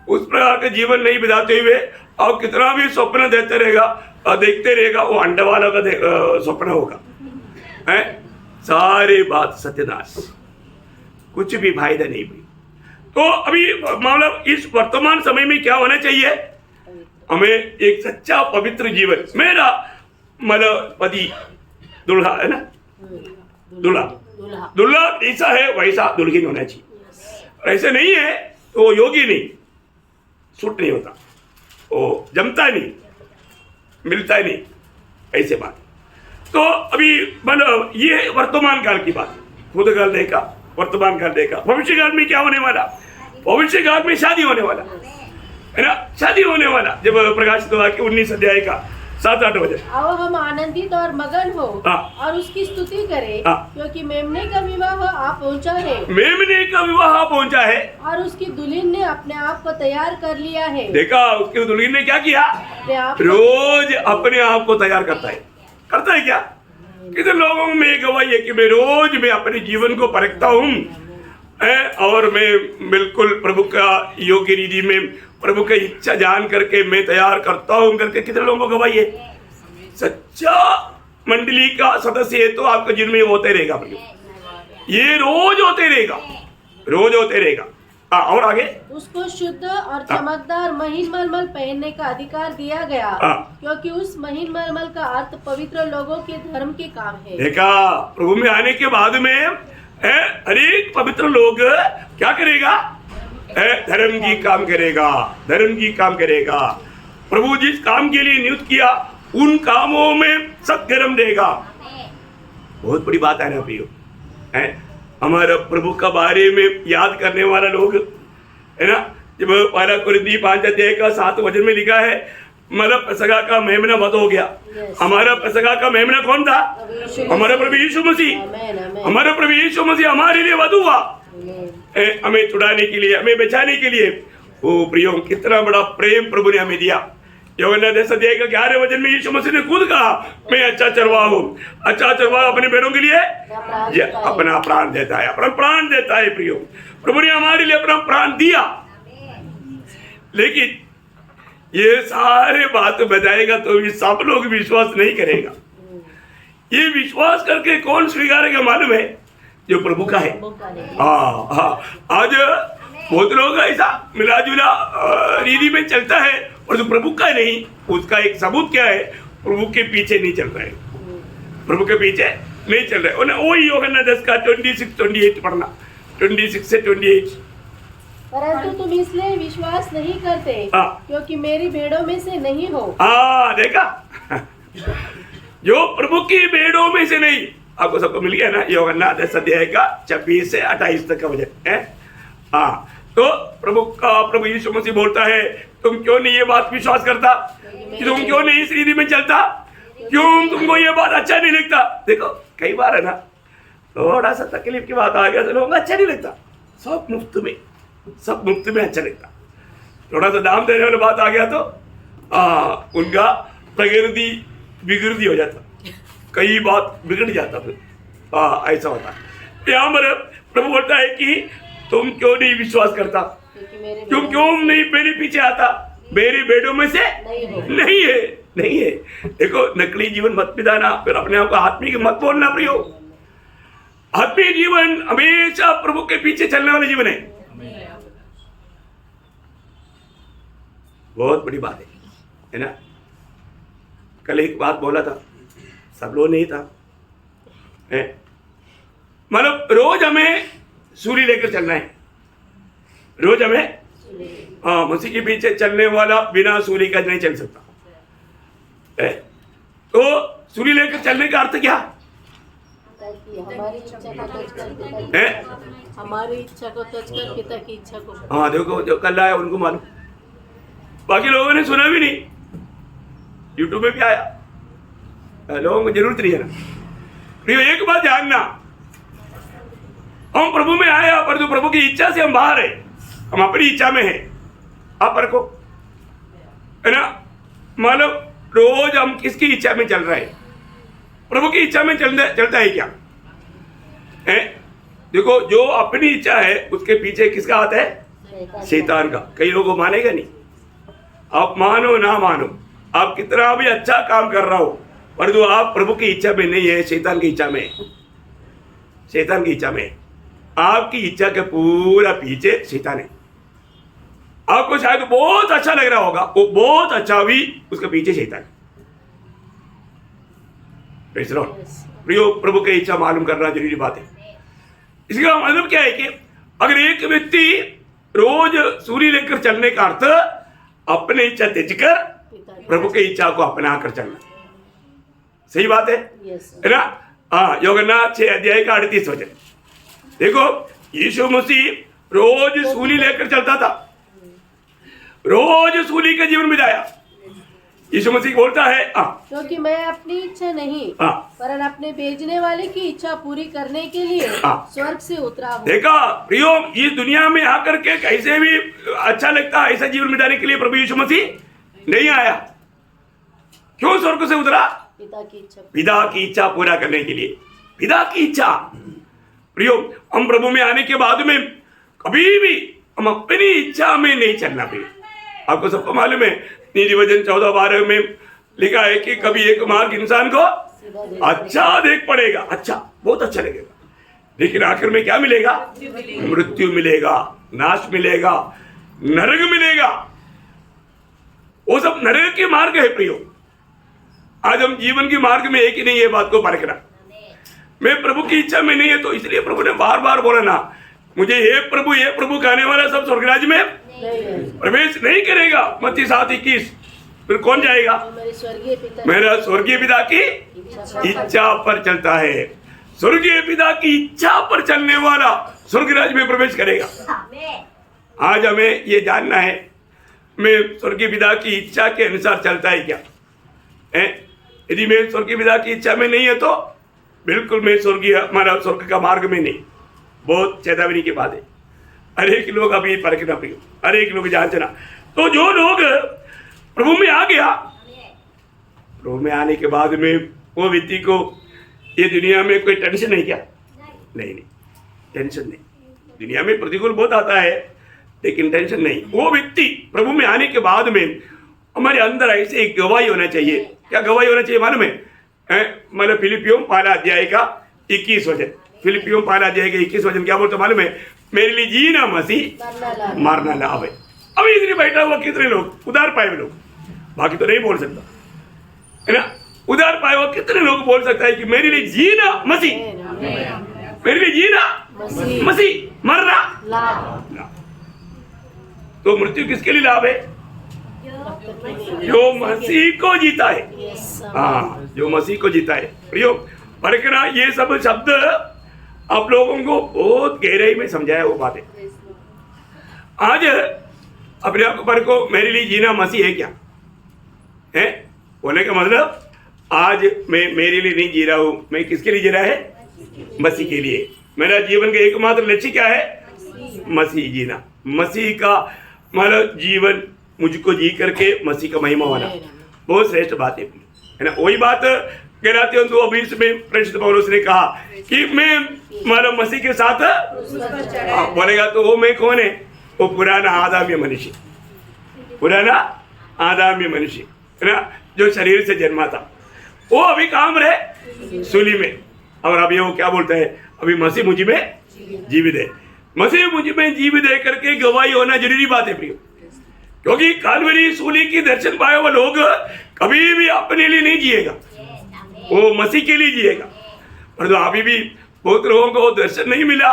उस प्रकार का जीवन नहीं बिताते हुए आप कितना भी स्वप्न देते रहेगा और देखते रहेगा, वो अंडा वाला का स्वप्न होगा, है सारी बात सत्यानाश, कुछ भी फायदा नहीं भी। तो अभी मतलब इस वर्तमान समय में क्या होना चाहिए, हमें एक सच्चा पवित्र जीवन, मेरा मतलब पति दुल्हा है ना, दुल्हा ऐसा है वैसा दुल्हन होना चाहिए। ऐसे नहीं है तो योगी नहीं, सूट नहीं होता, वो जमता नहीं, मिलता नहीं, ऐसे बात। तो अभी मतलब ये वर्तमान काल की बात, खुद काल देखा, वर्तमान काल देखा, भविष्य काल में क्या होने वाला, भविष्य काल में शादी होने वाला है ना, शादी होने वाला। जब प्रकाशित हुआ कि 19 अध्याय का 7-8 बजे आओ हम आनंदित और मगन हो और उसकी स्तुति करें, क्योंकि मेमने का विवाह आ पहुंचा है, मेमने का विवाह आ पहुंचा है और उसकी दुल्हन ने अपने आप को तैयार कर लिया है। देखा उसकी दुल्हन ने क्या किया, रोज अपने आप को तैयार करता है क्या। कितने लोगों में गवाही है कि मैं रोज मैं अपने जीवन को परखता हूँ और मैं बिल्कुल प्रभु का योग्य रीति में प्रभु की इच्छा जान करके मैं तैयार करता हूँ करके। कितने लोगों को गवाही है, सच्चा मंडली का सदस्य है तो आपका जीवन में होते रहेगा, ये रोज होते रहेगा, रोज होते रहेगा। और आगे उसको शुद्ध और चमकदार महीन मलमल पहनने का अधिकार दिया गया, क्योंकि उस महीन मलमल का अर्थ पवित्र लोगों के धर्म के काम है। देखा, प्रभु में आने के बाद में हर एक पवित्र लोग क्या करेगा? धर्म की काम करेगा, धर्म की काम करेगा। प्रभु जिस काम के लिए नियुक्त किया उन कामों में सत्कर्म देगा। बहुत बड़ी बात है ना प्रियो, हमारे प्रभु का बारे में याद करने वाला लोग है ना। जब पहला कुरिन्थी 5:7 वचन में लिखा है, हमारा पेसगा का मेमना वध हो गया। हमारा पेसगा का मेमना कौन था? हमारा प्रभु यीशु मसीह। हमारा प्रभु यीशु मसीह हमारे लिए वध हुआ, हमें छुड़ाने के लिए, हमें बचाने के लिए। ओ प्रियो, कितना बड़ा प्रेम प्रभु ने हमें दिया। यूहन्ना 10:11 वचन में यीशु मसीह ने खुद कहा, मैं अच्छा चरवाहा हूँ। अच्छा चरवाहा अपने भेड़ों के लिए अपना प्राण देता है, अपना प्राण देता है। प्रियो, प्रभु ने हमारे लिए अपना प्राण दिया। लेकिन ये सारे बात बताएगा तो भी सब लोग विश्वास नहीं करेगा। ये विश्वास करके कौन स्वीकारेगा मालूम है? जो प्रभु का है। आज बहुत लोग ऐसा मिला जुला रीति में चलता है, और जो प्रभु का नहीं, उसका एक सबूत क्या है? प्रभु के पीछे नहीं चल रहा है, प्रभु के पीछे नहीं चल रहा है। वही यूहन्ना 10:26-28 पढ़ना, 26 से 28। परंतु तुम इसलिए विश्वास नहीं करते क्योंकि मेरी भेड़ों में से नहीं हो। देखा, जो प्रभु की भेड़ों में से नहीं। आपको सबको मिल गया ना यूहन्ना 10:26 से 28 तक का वचन है। तो प्रभु यीशु मसीह बोलता है, तुम क्यों नहीं ये बात विश्वास करता? कि तुम क्यों नहीं इस रीति में चलता? क्यों तुमको ये बात अच्छा नहीं लगता? देखो, कई बार है ना, थोड़ा सा तकलीफ की बात आ गया तो लोगों को अच्छा नहीं लगता। सब मुफ्त में अच्छा लगता। थोड़ा सा दाम देने वाली बात आ गया तो उनका प्रकृति बिगड़ती हो जाता, कई बात बिगड़ जाता। फिर ऐसा होता। यहाँ पर प्रभु बोलता है कि तुम क्यों नहीं विश्वास करता? क्यों नहीं मेरे पीछे आता? मेरी भेड़ों में से नहीं है। देखो, नकली जीवन मत बिताना, फिर अपने आप को आत्मिक मत बोलना। प्रियो, आत्मिक जीवन हमेशा प्रभु के पीछे चलने वाला जीवन है। बहुत बड़ी बात है ना। कल एक बात बोला था, सब लोग नहीं था। मतलब रोज हमें सूली लेकर चलना है। रोज हमें मसीह के पीछे चलने वाला बिना सूली का नहीं चल सकता। तो सूली लेकर चलने का अर्थ क्या? हमारी इच्छा को टच कर पिता की इच्छा को। देखो, जो कल आया उनको मालूम, बाकी लोगों ने सुना भी नहीं। यूट्यूब में भी आया, लोगों को जरूरत नहीं है ना। प्रियो, एक बात जानना, हम प्रभु में आया पर जो प्रभु की इच्छा से हम बाहर है, हम अपनी इच्छा में है। आप रखो है ना। मतलब रोज हम किसकी इच्छा में चल रहे हैं? प्रभु की इच्छा में चलता है क्या? देखो, जो अपनी इच्छा है उसके पीछे किसका हाथ है? शैतान का। कई लोगों को मानेगा नहीं। आप मानो ना मानो, आप कितना भी अच्छा काम कर रहा हो, पर जो आप प्रभु की इच्छा में नहीं है, शैतान की इच्छा में, शैतान की इच्छा में। आपकी इच्छा के पूरा पीछे शैतान है। आपको शायद बहुत अच्छा लग रहा होगा, वो बहुत अच्छा भी, उसके पीछे शैतान है। प्रियो, प्रभु की इच्छा मालूम करना जरूरी बात है। इसका मतलब क्या है कि अगर एक व्यक्ति रोज सूली लेकर चलने का अर्थ अपनी इच्छा त्याग कर प्रभु की इच्छा को अपना कर चलना। सही बात है ना। यूहन्ना 6:38 वचन देखो, यीशु मसीह रोज सूली लेकर चलता था, रोज सूली का जीवन बिताया। यीशु मसीह बोलता है क्योंकि मैं अपनी इच्छा नहीं पर अपने भेजने वाले की इच्छा पूरी करने के लिए स्वर्ग से उतरा हूँ। देखा प्रियो, इस दुनिया में आकर के कैसे भी अच्छा लगता है ऐसा जीवन बिताने के लिए प्रभु यीशु मसीह नहीं आया। क्यों स्वर्ग से उतरा? पिता की इच्छा पूरा करने के लिए। पिता की इच्छा। प्रियो, हम प्रभु में आने के बाद में कभी भी हम अपनी इच्छा में नहीं चलना। प्रियो, आपको सबको मालूम है, नीति वचन 14:12 में लिखा है कि कभी एक मार्ग इंसान को अच्छा देख पड़ेगा, अच्छा बहुत अच्छा लगेगा, लेकिन आखिर में क्या मिलेगा? मृत्यु मिलेगा। नाश मिलेगा, नरक मिलेगा। वो सब नरक के मार्ग है प्रियो। आज हम जीवन के मार्ग में एक ही नहीं है, बात को परखना। मैं प्रभु की इच्छा में नहीं है, तो इसलिए प्रभु ने बार बार बोला ना, मुझे ये प्रभु कहने वाला सब स्वर्गराज में प्रवेश नहीं करेगा। मत्ती 7:21। फिर कौन जाएगा? मेरा स्वर्गीय पिता की इच्छा पर चलता है। स्वर्गीय पिता की इच्छा पर चलने वाला स्वर्गराज में प्रवेश करेगा। आज हमें ये जानना है, मैं स्वर्गीय पिता की इच्छा के अनुसार चलता है क्या? यदि मैं स्वर्गीय पिता की इच्छा में नहीं है तो बिल्कुल मैं हमारा स्वर्ग का मार्ग में नहीं। बहुत चेतावनी की बात है। हर एक लोग अभी परखना प्रियो, हर एक लोग जांचना। तो जो लोग प्रभु में आ गया, प्रभु में आने के बाद में वो व्यक्ति को ये दुनिया में कोई टेंशन नहीं क्या? नहीं, टेंशन नहीं। दुनिया में प्रतिकूल बहुत आता है, लेकिन टेंशन नहीं। वो व्यक्ति प्रभु में आने के बाद में हमारे अंदर ऐसे एक गवाही होना चाहिए। क्या गवाही होना चाहिए मालूम है? मतलब फिलिपियों 5 अध्याय का 21 वचन। फिलिपियों 5 अध्याय का 21 वचन क्या बोलते मालूम है? मेरे लिए जीना मसीह, मारना लाभ है। अभी इधर बैठा हुआ कितने लोग उधार पाए लोग, बाकी तो नहीं बोल सकता है ना। उधार पाए हुआ कितने लोग बोल सकता है कि मेरे लिए जीना मसीह, मेरे लिए जीना मसीह, मरना लाभ। तो मृत्यु किसके लिए लाभ है? जो मसीह को जीता है। हाँ, जो मसीह को जीता है। प्रियो परखना, ये सब शब्द आप लोगों को बहुत गहराई में समझाया वो बातें। आज अपने आप पर को मेरे लिए जीना मसीह है क्या है बोलने का मतलब, आज मैं मेरे लिए नहीं जी रहा हूं, मैं किसके लिए जी रहा है? मसीह के लिए। मेरा जीवन का एकमात्र लक्ष्य क्या है? मसीह जीना। मसीह का मतलब जीवन मुझको जी करके मसीह का महिमा होना बहुत श्रेष्ठ बात है ना। वही बात गलातियों 2:20 में प्रेरित पौलुस ने कहा कि मैं मतलब मसीह के साथ बोलेगा तो वो मैं कौन है? वो पुराना आदम्य मनुष्य, पुराना आदम्य मनुष्य है ना, जो शरीर से जन्मा था। वो अभी काम रहे सूली में, और अभी वो क्या बोलता है? अभी मसीह मुझ में जीवित है। मसीह मुझ में जीवित है करके गवाही होना जरूरी बात है प्रियो। क्योंकि कालवरी सूली की दर्शन पाए हुए लोग कभी भी अपने लिए नहीं जिएगा, वो मसीह के लिए जिएगा। पर तो अभी भी बहुत लोगों को दर्शन नहीं मिला,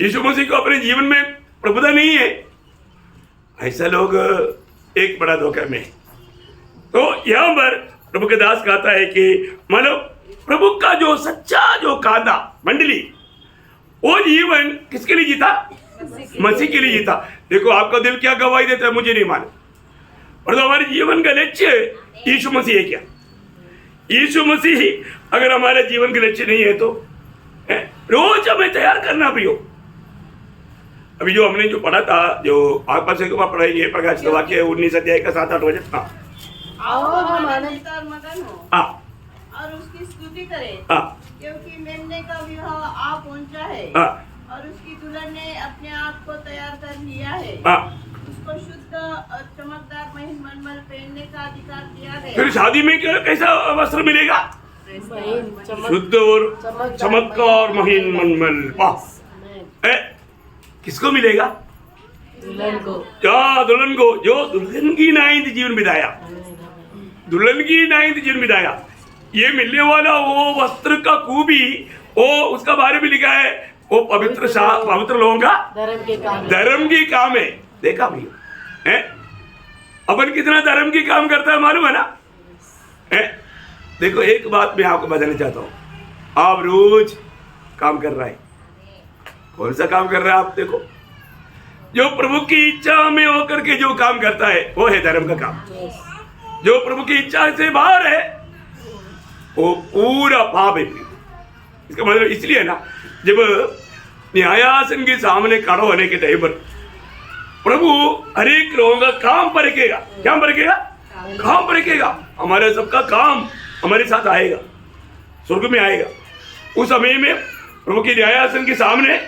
यीशु मसीह को अपने जीवन में प्रभुता नहीं है, ऐसा लोग एक बड़ा धोखा में। तो यहाँ पर प्रभु के दास कहता है कि मतलब प्रभु का जो सच्चा जो कांदा मंडली, वो जीवन किसके लिए जीता? मसीह के लिए जीता। देखो आपका दिल क्या गवाही देता है मुझे नहीं मालूम, और तो हमारे जीवन का लक्ष्य यीशु मसीह है क्या? यीशु मसीह अगर हमारे जीवन का लक्ष्य नहीं है तो रोज हमें तैयार करना प्रियो। अभी जो हमने जो पढ़ा था, जो आप से पढ़ाई है प्रकाशित वाक्य 19 अध्याय का 7-8 वचन। आओ हम आनंदित और मगन हो और उसकी स्तुति करें, क्योंकि मेमने का विवाह आ पहुंचा है और उसकी दुल्हन ने अपने आप को तैयार कर लिया है। उसको शुद्ध और चमकदार महीन मलमल पहनने का अधिकार दिया गया। फिर शादी में कैसा वस्त्र मिलेगा? शुद्ध और चमकदार महीन मलमल। वाह, किसको मिलेगा? दुल्हन को। क्या दुल्हन को? जो दुल्हन की नाइंद जीवन बिताया, दुल्हन की नाइंद जीवन बिताया। ये मिलने वाला वो वस्त्र का खूबी, वो उसका बारे में लिखा है, वो पवित्र लोगों का धर्म की काम है। देखा भैया, अपन कितना धर्म की काम करता है मालूम है ना? देखो एक बात मैं आपको बताना चाहता हूँ, आप रोज काम कर रहा है। कौन सा काम कर रहा है आप देखो? जो प्रभु की इच्छा में होकर के जो काम करता है वो है धर्म का काम। जो प्रभु की इच्छा से बाहर है वो पूरा पाप है। इसका मतलब इसलिए ना, जब न्यायासन के सामने खड़ा होने के टाइम पर प्रभु हर एक लोगों का काम परखेगा। क्या परखेगा? काम परखेगा। हमारे सबका काम हमारे साथ आएगा, स्वर्ग में आएगा। उस समय में प्रभु के न्यायासन के सामने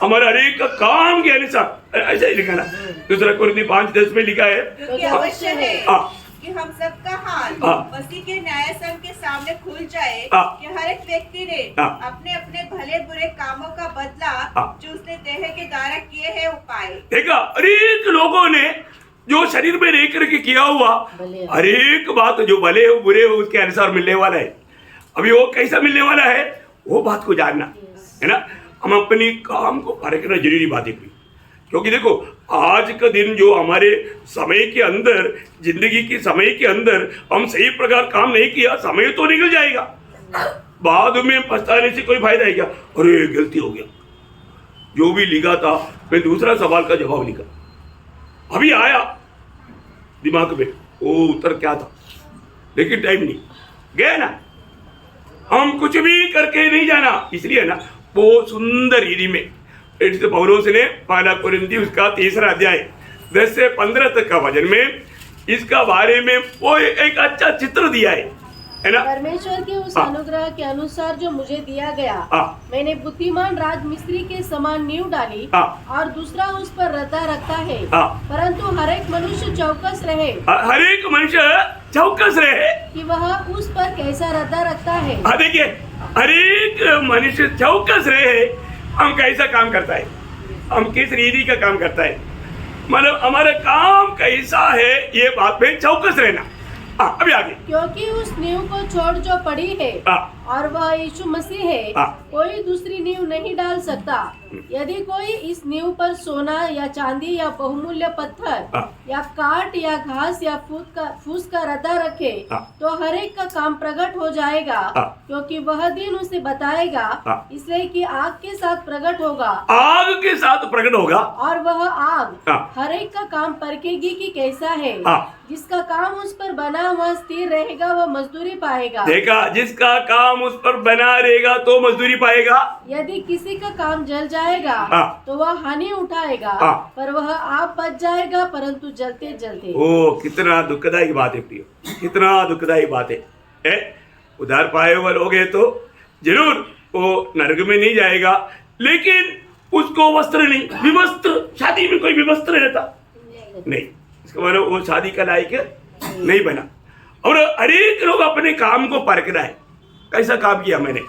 हमारा हर एक का काम के अनुसार, ऐसा ही लिखा ना, 2 कुरिन्थी 5:10 में लिखा है। कि हम सबका हाल मसीह के न्याय संघ के सामने खुल जाए कि हर एक व्यक्ति ने अपने अपने भले बुरे कामों का बदला जो उसने देह के द्वारा किए हैं वो पाए। देखा, अनेक लोगों ने जो शरीर में रह करके किया हुआ हर एक बात जो भले हो बुरे हो उसके अनुसार मिलने वाला है। अभी वो कैसा मिलने वाला है वो बात को जानना है ना। हम अपनी काम को परखना जरूरी बात है, क्योंकि देखो आज का दिन जो हमारे समय के अंदर जिंदगी की समय के अंदर हम सही प्रकार काम नहीं किया, समय तो निकल जाएगा, बाद में पछताने से कोई फायदा है क्या? अरे गलती हो गया, जो भी लिखा था मैं दूसरा सवाल का जवाब लिखा, अभी आया दिमाग में वो उत्तर क्या था, लेकिन टाइम नहीं गया ना। हम कुछ भी करके नहीं जाना, इसलिए ना वो सुंदर हिंदी में पौलोस ने पहला कोरिन्थी उसका 3 अध्याय 10 से 15 तक का वचन में इसका बारे में वो एक अच्छा चित्र दिया है ना। परमेश्वर के उस अनुग्रह के अनुसार जो मुझे दिया गया, मैंने बुद्धिमान राजमिस्त्री के समान नींव डाली और दूसरा उस पर रद्दा रखता है, परंतु हर एक मनुष्य चौकस रहे। हर एक मनुष्य चौकस रहे कि वह उस पर कैसा रद्दा रखता है। देखिए, हर एक मनुष्य चौकस रहे हम कैसा काम करता है, हम किस रीति का काम करता है, मतलब हमारा काम कैसा है, ये बात में चौकस रहना। अभी आगे, क्योंकि उस नींव को छोड़ जो पड़ी है और वह यीशु मसीह है, कोई दूसरी नींव नहीं डाल सकता। यदि कोई इस नींव पर सोना या चांदी या बहुमूल्य पत्थर या काट या घास या फूस का रद्दा रखे तो हर एक का काम प्रकट हो जाएगा, क्योंकि वह दिन उसे बताएगा, इसलिए कि आग के साथ प्रकट होगा। आग के साथ प्रकट होगा और वह आग हर एक का काम परखेगी कि कैसा है। जिसका काम उस पर बना हुआ स्थिर रहेगा वह मजदूरी पाएगा। देखा, जिसका काम उस पर बना रहेगा तो मजदूरी पाएगा। यदि किसी का काम जल जाएगा तो वह हानि उठाएगा, पर वह आप बच जाएगा, परंतु जलते जलते। ओ कितना दुखदायी बात है प्रियो, कितना दुखदायी बात है। उधार पाए हुए लोग हैं तो जरूर वो नरक में नहीं जाएगा, लेकिन उसको वस्त्र नहीं, विवस्त्र, शादी में कोई विवस्त्र रहता नहीं, इसका मतलब वो शादी का लायक नहीं बना। और अनेक लोग अपने काम को परखना है, कैसा काम किया मैंने,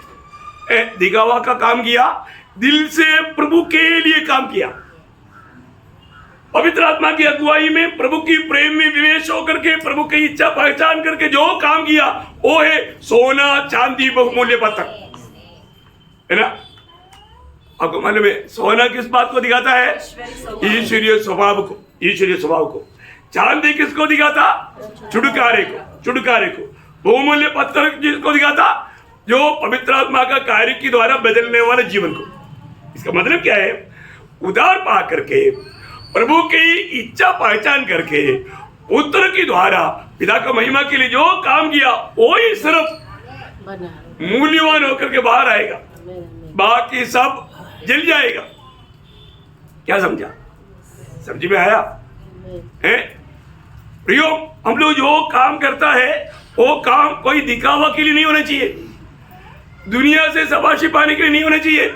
दिखावा का काम किया, दिल से प्रभु के लिए काम किया, पवित्र आत्मा की अगुवाई में प्रभु की प्रेम में विवेश होकर के प्रभु की इच्छा पहचान करके जो काम किया वो है सोना चांदी बहुमूल्य पत्थर, है ना। आपको मालूम है सोना किस बात को दिखाता है? ईश्वरीय स्वभाव को, ईश्वरीय स्वभाव को। चांदी किसको दिखाता? छुटकारे को। बहुमूल्य पत्थर जिसको दिखाता? जो पवित्र आत्मा का कार्य के द्वारा बदलने वाले जीवन को। इसका मतलब क्या है? उधार पा करके प्रभु की इच्छा पहचान करके पुत्र के द्वारा पिता का महिमा के लिए जो काम किया वो ही सिर्फ मूल्यवान होकर के बाहर आएगा, बाकी सब जल जाएगा। क्या समझा? समझ में आया है प्रियो? हम लोग जो काम करता है वो काम कोई दिखावा के लिए नहीं होना चाहिए, दुनिया से शाबाशी पाने के लिए नहीं होना चाहिए।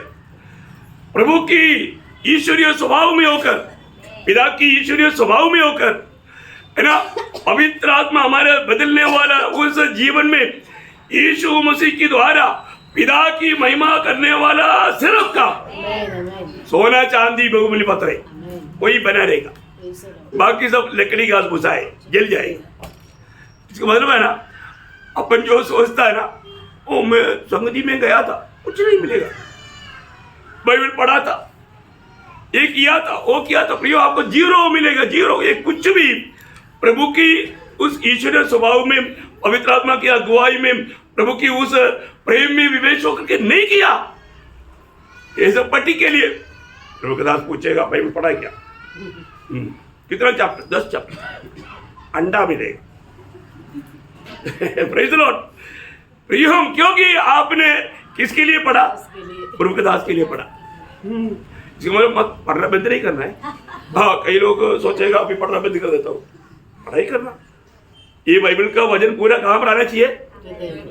प्रभु की ईश्वरीय स्वभाव में होकर, पिता की ईश्वरीय स्वभाव में होकर, है ना, पवित्र आत्मा हमारे बदलने वाला उस जीवन में यीशु मसीह के द्वारा पिता की महिमा करने वाला सिर्फ का सोना चांदी बहुमूल्य पत्थर है, वही बना रहेगा, बाकी सब लकड़ी घास भूसा है, जल जाएगा। इसका मतलब है ना, अपन जो सोचता है ना, वो मैं संगति में गया था कुछ नहीं मिलेगा, बाइबल पढ़ा था, ये किया था, वो किया था, प्रियो आपको जीरो मिलेगा, जीरो। ये कुछ भी प्रभु की उस ईश्वरीय स्वभाव में, पवित्र आत्मा की अगुवाई में, प्रभु की उस प्रेम में विवेश होकर के नहीं किया, ये सब पट्टी के लिए। प्रभु का दास पूछेगा बाइबल पढ़ा क्या? कितना चैप्टर? 10 चैप्टर, अंडा मिलेगा। Praise the Lord. प्रियो, क्योंकि आपने किसके लिए पढ़ा? प्रभु के दास के लिए पढ़ा। इसका मतलब मत पढ़ना बंद नहीं करना है। हाँ, कई लोग सोचेगा अभी पढ़ना बंद कर देता हूँ, पढ़ाई करना। ये बाइबल का वजन पूरा कहाँ पर आना चाहिए?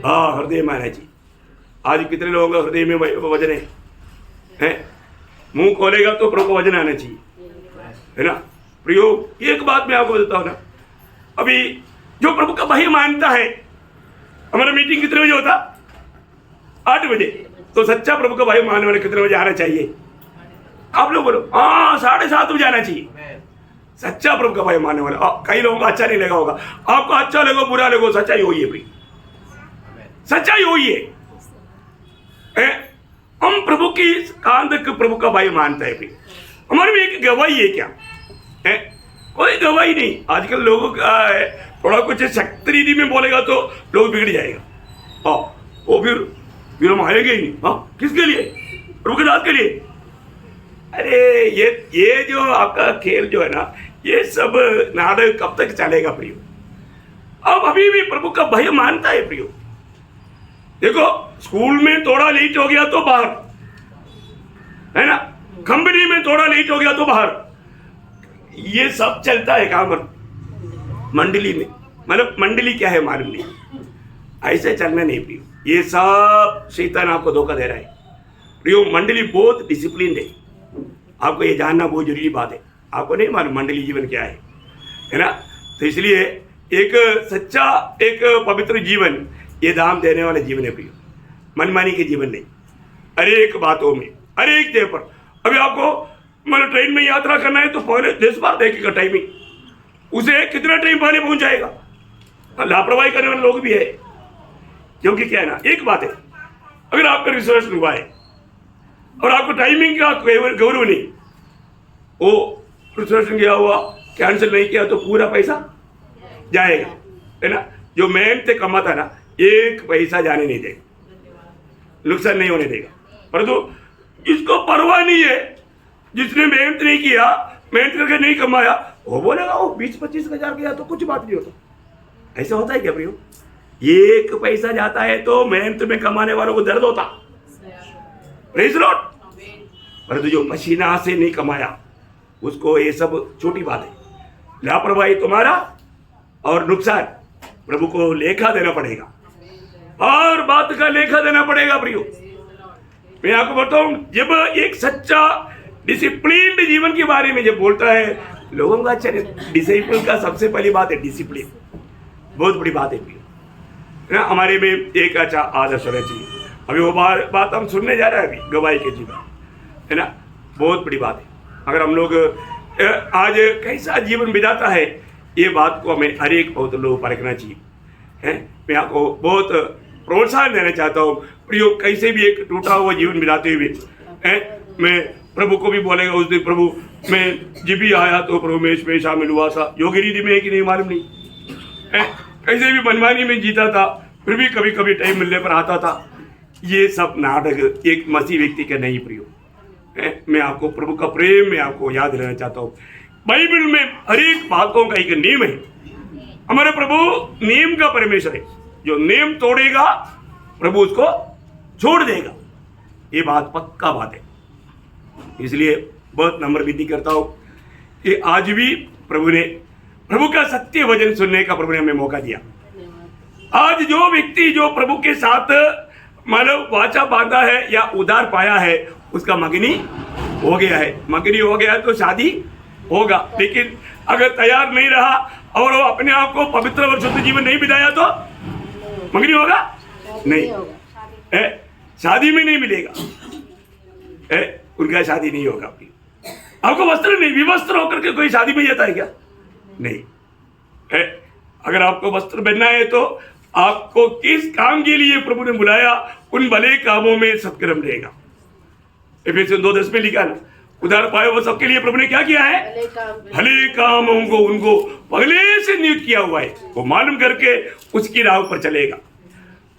हाँ, हृदय में आना चाहिए। आज कितने लोगों का हृदय में वजन है? मुंह खोलेगा तो प्रभु का वजन आना चाहिए, है ना। प्रियो, एक बात मैं आपको बताता हूँ ना, अभी जो प्रभु का भय मानता है, हमारा मीटिंग कितने बजे होता? 8 बजे। तो सच्चा प्रभु का भय मानने वाले कितने बजे आना चाहिए? आप लोग बोलो। 7:30 बजे आना चाहिए। सच्चा प्रभु का भय मानने वाला। कई लोगों को अच्छा नहीं लगा होगा, आपको अच्छा लगो बुरा लगो, सच्चाई वही है भाई, सच्चाई वही है। हम प्रभु की कांध प्रभु का भय मानता है भाई। हमारे में एक गवाही है क्या है? कोई गवाही नहीं। आजकल लोगों का थोड़ा कुछ शक्ति रीति में बोलेगा तो लोग बिगड़ जाएगा। वो फिर हम आएंगे ही नहीं। किसके लिए? प्रभु के दास के लिए। अरे ये जो आपका खेल जो है ना, ये सब नाटक कब तक चलेगा प्रियो? अब अभी भी प्रभु का भय मानता है प्रियो। देखो, स्कूल में थोड़ा लेट हो गया तो बाहर, है ना, कंपनी में थोड़ा लेट हो गया तो बाहर, ये सब चलता है काम मंडली में। मतलब मंडली क्या है मालूम नहीं, ऐसे चलना नहीं प्रियो। ये सब शैतान आपको धोखा दे रहा है प्रियो। मंडली बहुत डिसिप्लिन है, आपको ये जानना बहुत जरूरी बात है। आपको नहीं मालूम मंडली जीवन क्या है ना? तो इसलिए एक सच्चा एक पवित्र जीवन ये दाम देने वाला जीवन है प्रियो, मनमानी के जीवन नहीं। हर एक बातों में, हर एक जगह पर। अभी आपको मतलब ट्रेन में यात्रा करना है तो पहले 10 बार देखेगा टाइमिंग, उसे कितना टाइम पहले पहुंच जाएगा। लापरवाही करने वाले लोग भी है। क्योंकि क्या है ना, एक बात है, अगर आपका रिजर्वेशन हुआ है और आपको टाइमिंग का गौरव नहीं, वो रिजर्वेशन गया हुआ कैंसिल नहीं किया तो पूरा पैसा जाएगा, है ना। जो मेहनत से कमाता है ना, एक पैसा जाने नहीं देगा, नुकसान नहीं होने देगा। परंतु इसको परवाह नहीं है, जिसने मेहनत नहीं किया, मेहनत करके नहीं कमाया, वो बोलेगा वो 20-25 हजार गया तो कुछ बात नहीं होता। ऐसा होता है क्या प्रियो? एक पैसा जाता है तो मेहनत में कमाने वालों को दर्द होता। Praise Lord. परंतु जो पसीना से नहीं कमाया उसको ये सब छोटी बात है। लापरवाही तुम्हारा और नुकसान प्रभु को लेखा देना पड़ेगा, और बात का लेखा देना पड़ेगा प्रियो। मैं आपको बताऊं, जब एक सच्चा डिसिप्लिन जीवन के बारे में जब बोलता है लोगों का अच्छा, डिसिप्लिन का सबसे पहली बात है डिसिप्लिन, बहुत बड़ी बात है प्रियो। हमारे में एक अच्छा आदर्श होना चाहिए। अभी वो बात हम सुनने जा रहे हैं अभी, गवाही के जीवन, है ना, बहुत बड़ी बात है। अगर हम लोग आज कैसा जीवन बिताता है, ये बात को हमें हर एक बहुत लोग परखना चाहिए, है। मैं आपको बहुत प्रोत्साहन देना चाहता हूँ प्रियो, कैसे भी एक टूटा हुआ जीवन बिताते हुए, है। मैं प्रभु को भी बोलेगा उस दिन, प्रभु मैं जब भी आया तो प्रभु में इसमें शामिल हुआ था, योगी रीति में है कि नहीं मालूम नहीं, है। कैसे भी मनमानी में जीता था, फिर भी कभी कभी टाइम मिलने पर आता था। ये सब नाटक एक मसीह व्यक्ति का नहीं प्रियो, है। मैं आपको प्रभु का प्रेम में आपको याद रहना चाहता हूँ। बाइबल में हर एक बातों का एक नियम है। हमारे प्रभु नियम का परमेश्वर है। जो नियम तोड़ेगा प्रभु उसको छोड़ देगा, ये बात पक्का बात है। इसलिए बहुत नम्र विनती करता हूँ कि आज भी प्रभु का सत्य वचन सुनने का प्रभु ने हमें मौका दिया। आज जो व्यक्ति जो प्रभु के साथ मानव वाचा बांधा है या उधार पाया है, उसका मगनी हो गया है। मगनी हो गया तो शादी होगा, लेकिन अगर तैयार नहीं रहा और वो अपने आप को पवित्र और शुद्ध जीवन नहीं बिताया तो मगनी होगा नहीं, शादी में नहीं मिलेगा, उनका शादी नहीं होगा। आपको वस्त्र नहीं, विवस्त्र होकर के कोई शादी में जाता है क्या? नहीं। अगर आपको वस्त्र पहनना है तो आपको किस काम के लिए प्रभु ने बुलाया, उन भले कामों में सत्कर्म रहेगा। एफेसियन 2:10 में लिखा है, उधार पाए वो सबके लिए प्रभु ने क्या किया है? भले कामों को उनको पहले से नियुक्त किया हुआ है। वो मालूम करके उसकी राह पर चलेगा।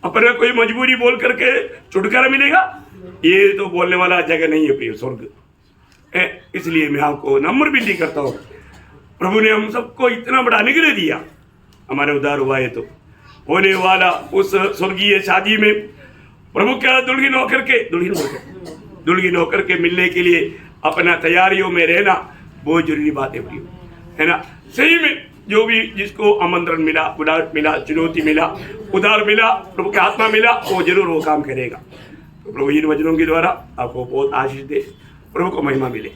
अपना कोई मजबूरी बोल करके छुटकारा मिलेगा, ये तो बोलने वाला जगह नहीं है प्रिय स्वर्ग। इसलिए मैं आपको नम्र विनती करता हूँ, प्रभु ने हम सबको इतना बड़ा अनुग्रह दिया, हमारे उद्धार हुआ है तो होने वाला उस स्वर्गीय शादी में प्रभु का दुल्हन होकर के मिलने के लिए अपना तैयारियों में रहना बहुत जरूरी बात है प्रियो, है ना। सही में जो भी जिसको आमंत्रण मिला, बुलाहट मिला, चुनौती मिला, उधार मिला, प्रभु की आत्मा मिला, वो जरूर वो काम करेगा। तो प्रभु इन वचनों के द्वारा आपको बहुत आशीष दे, प्रभु को महिमा मिले।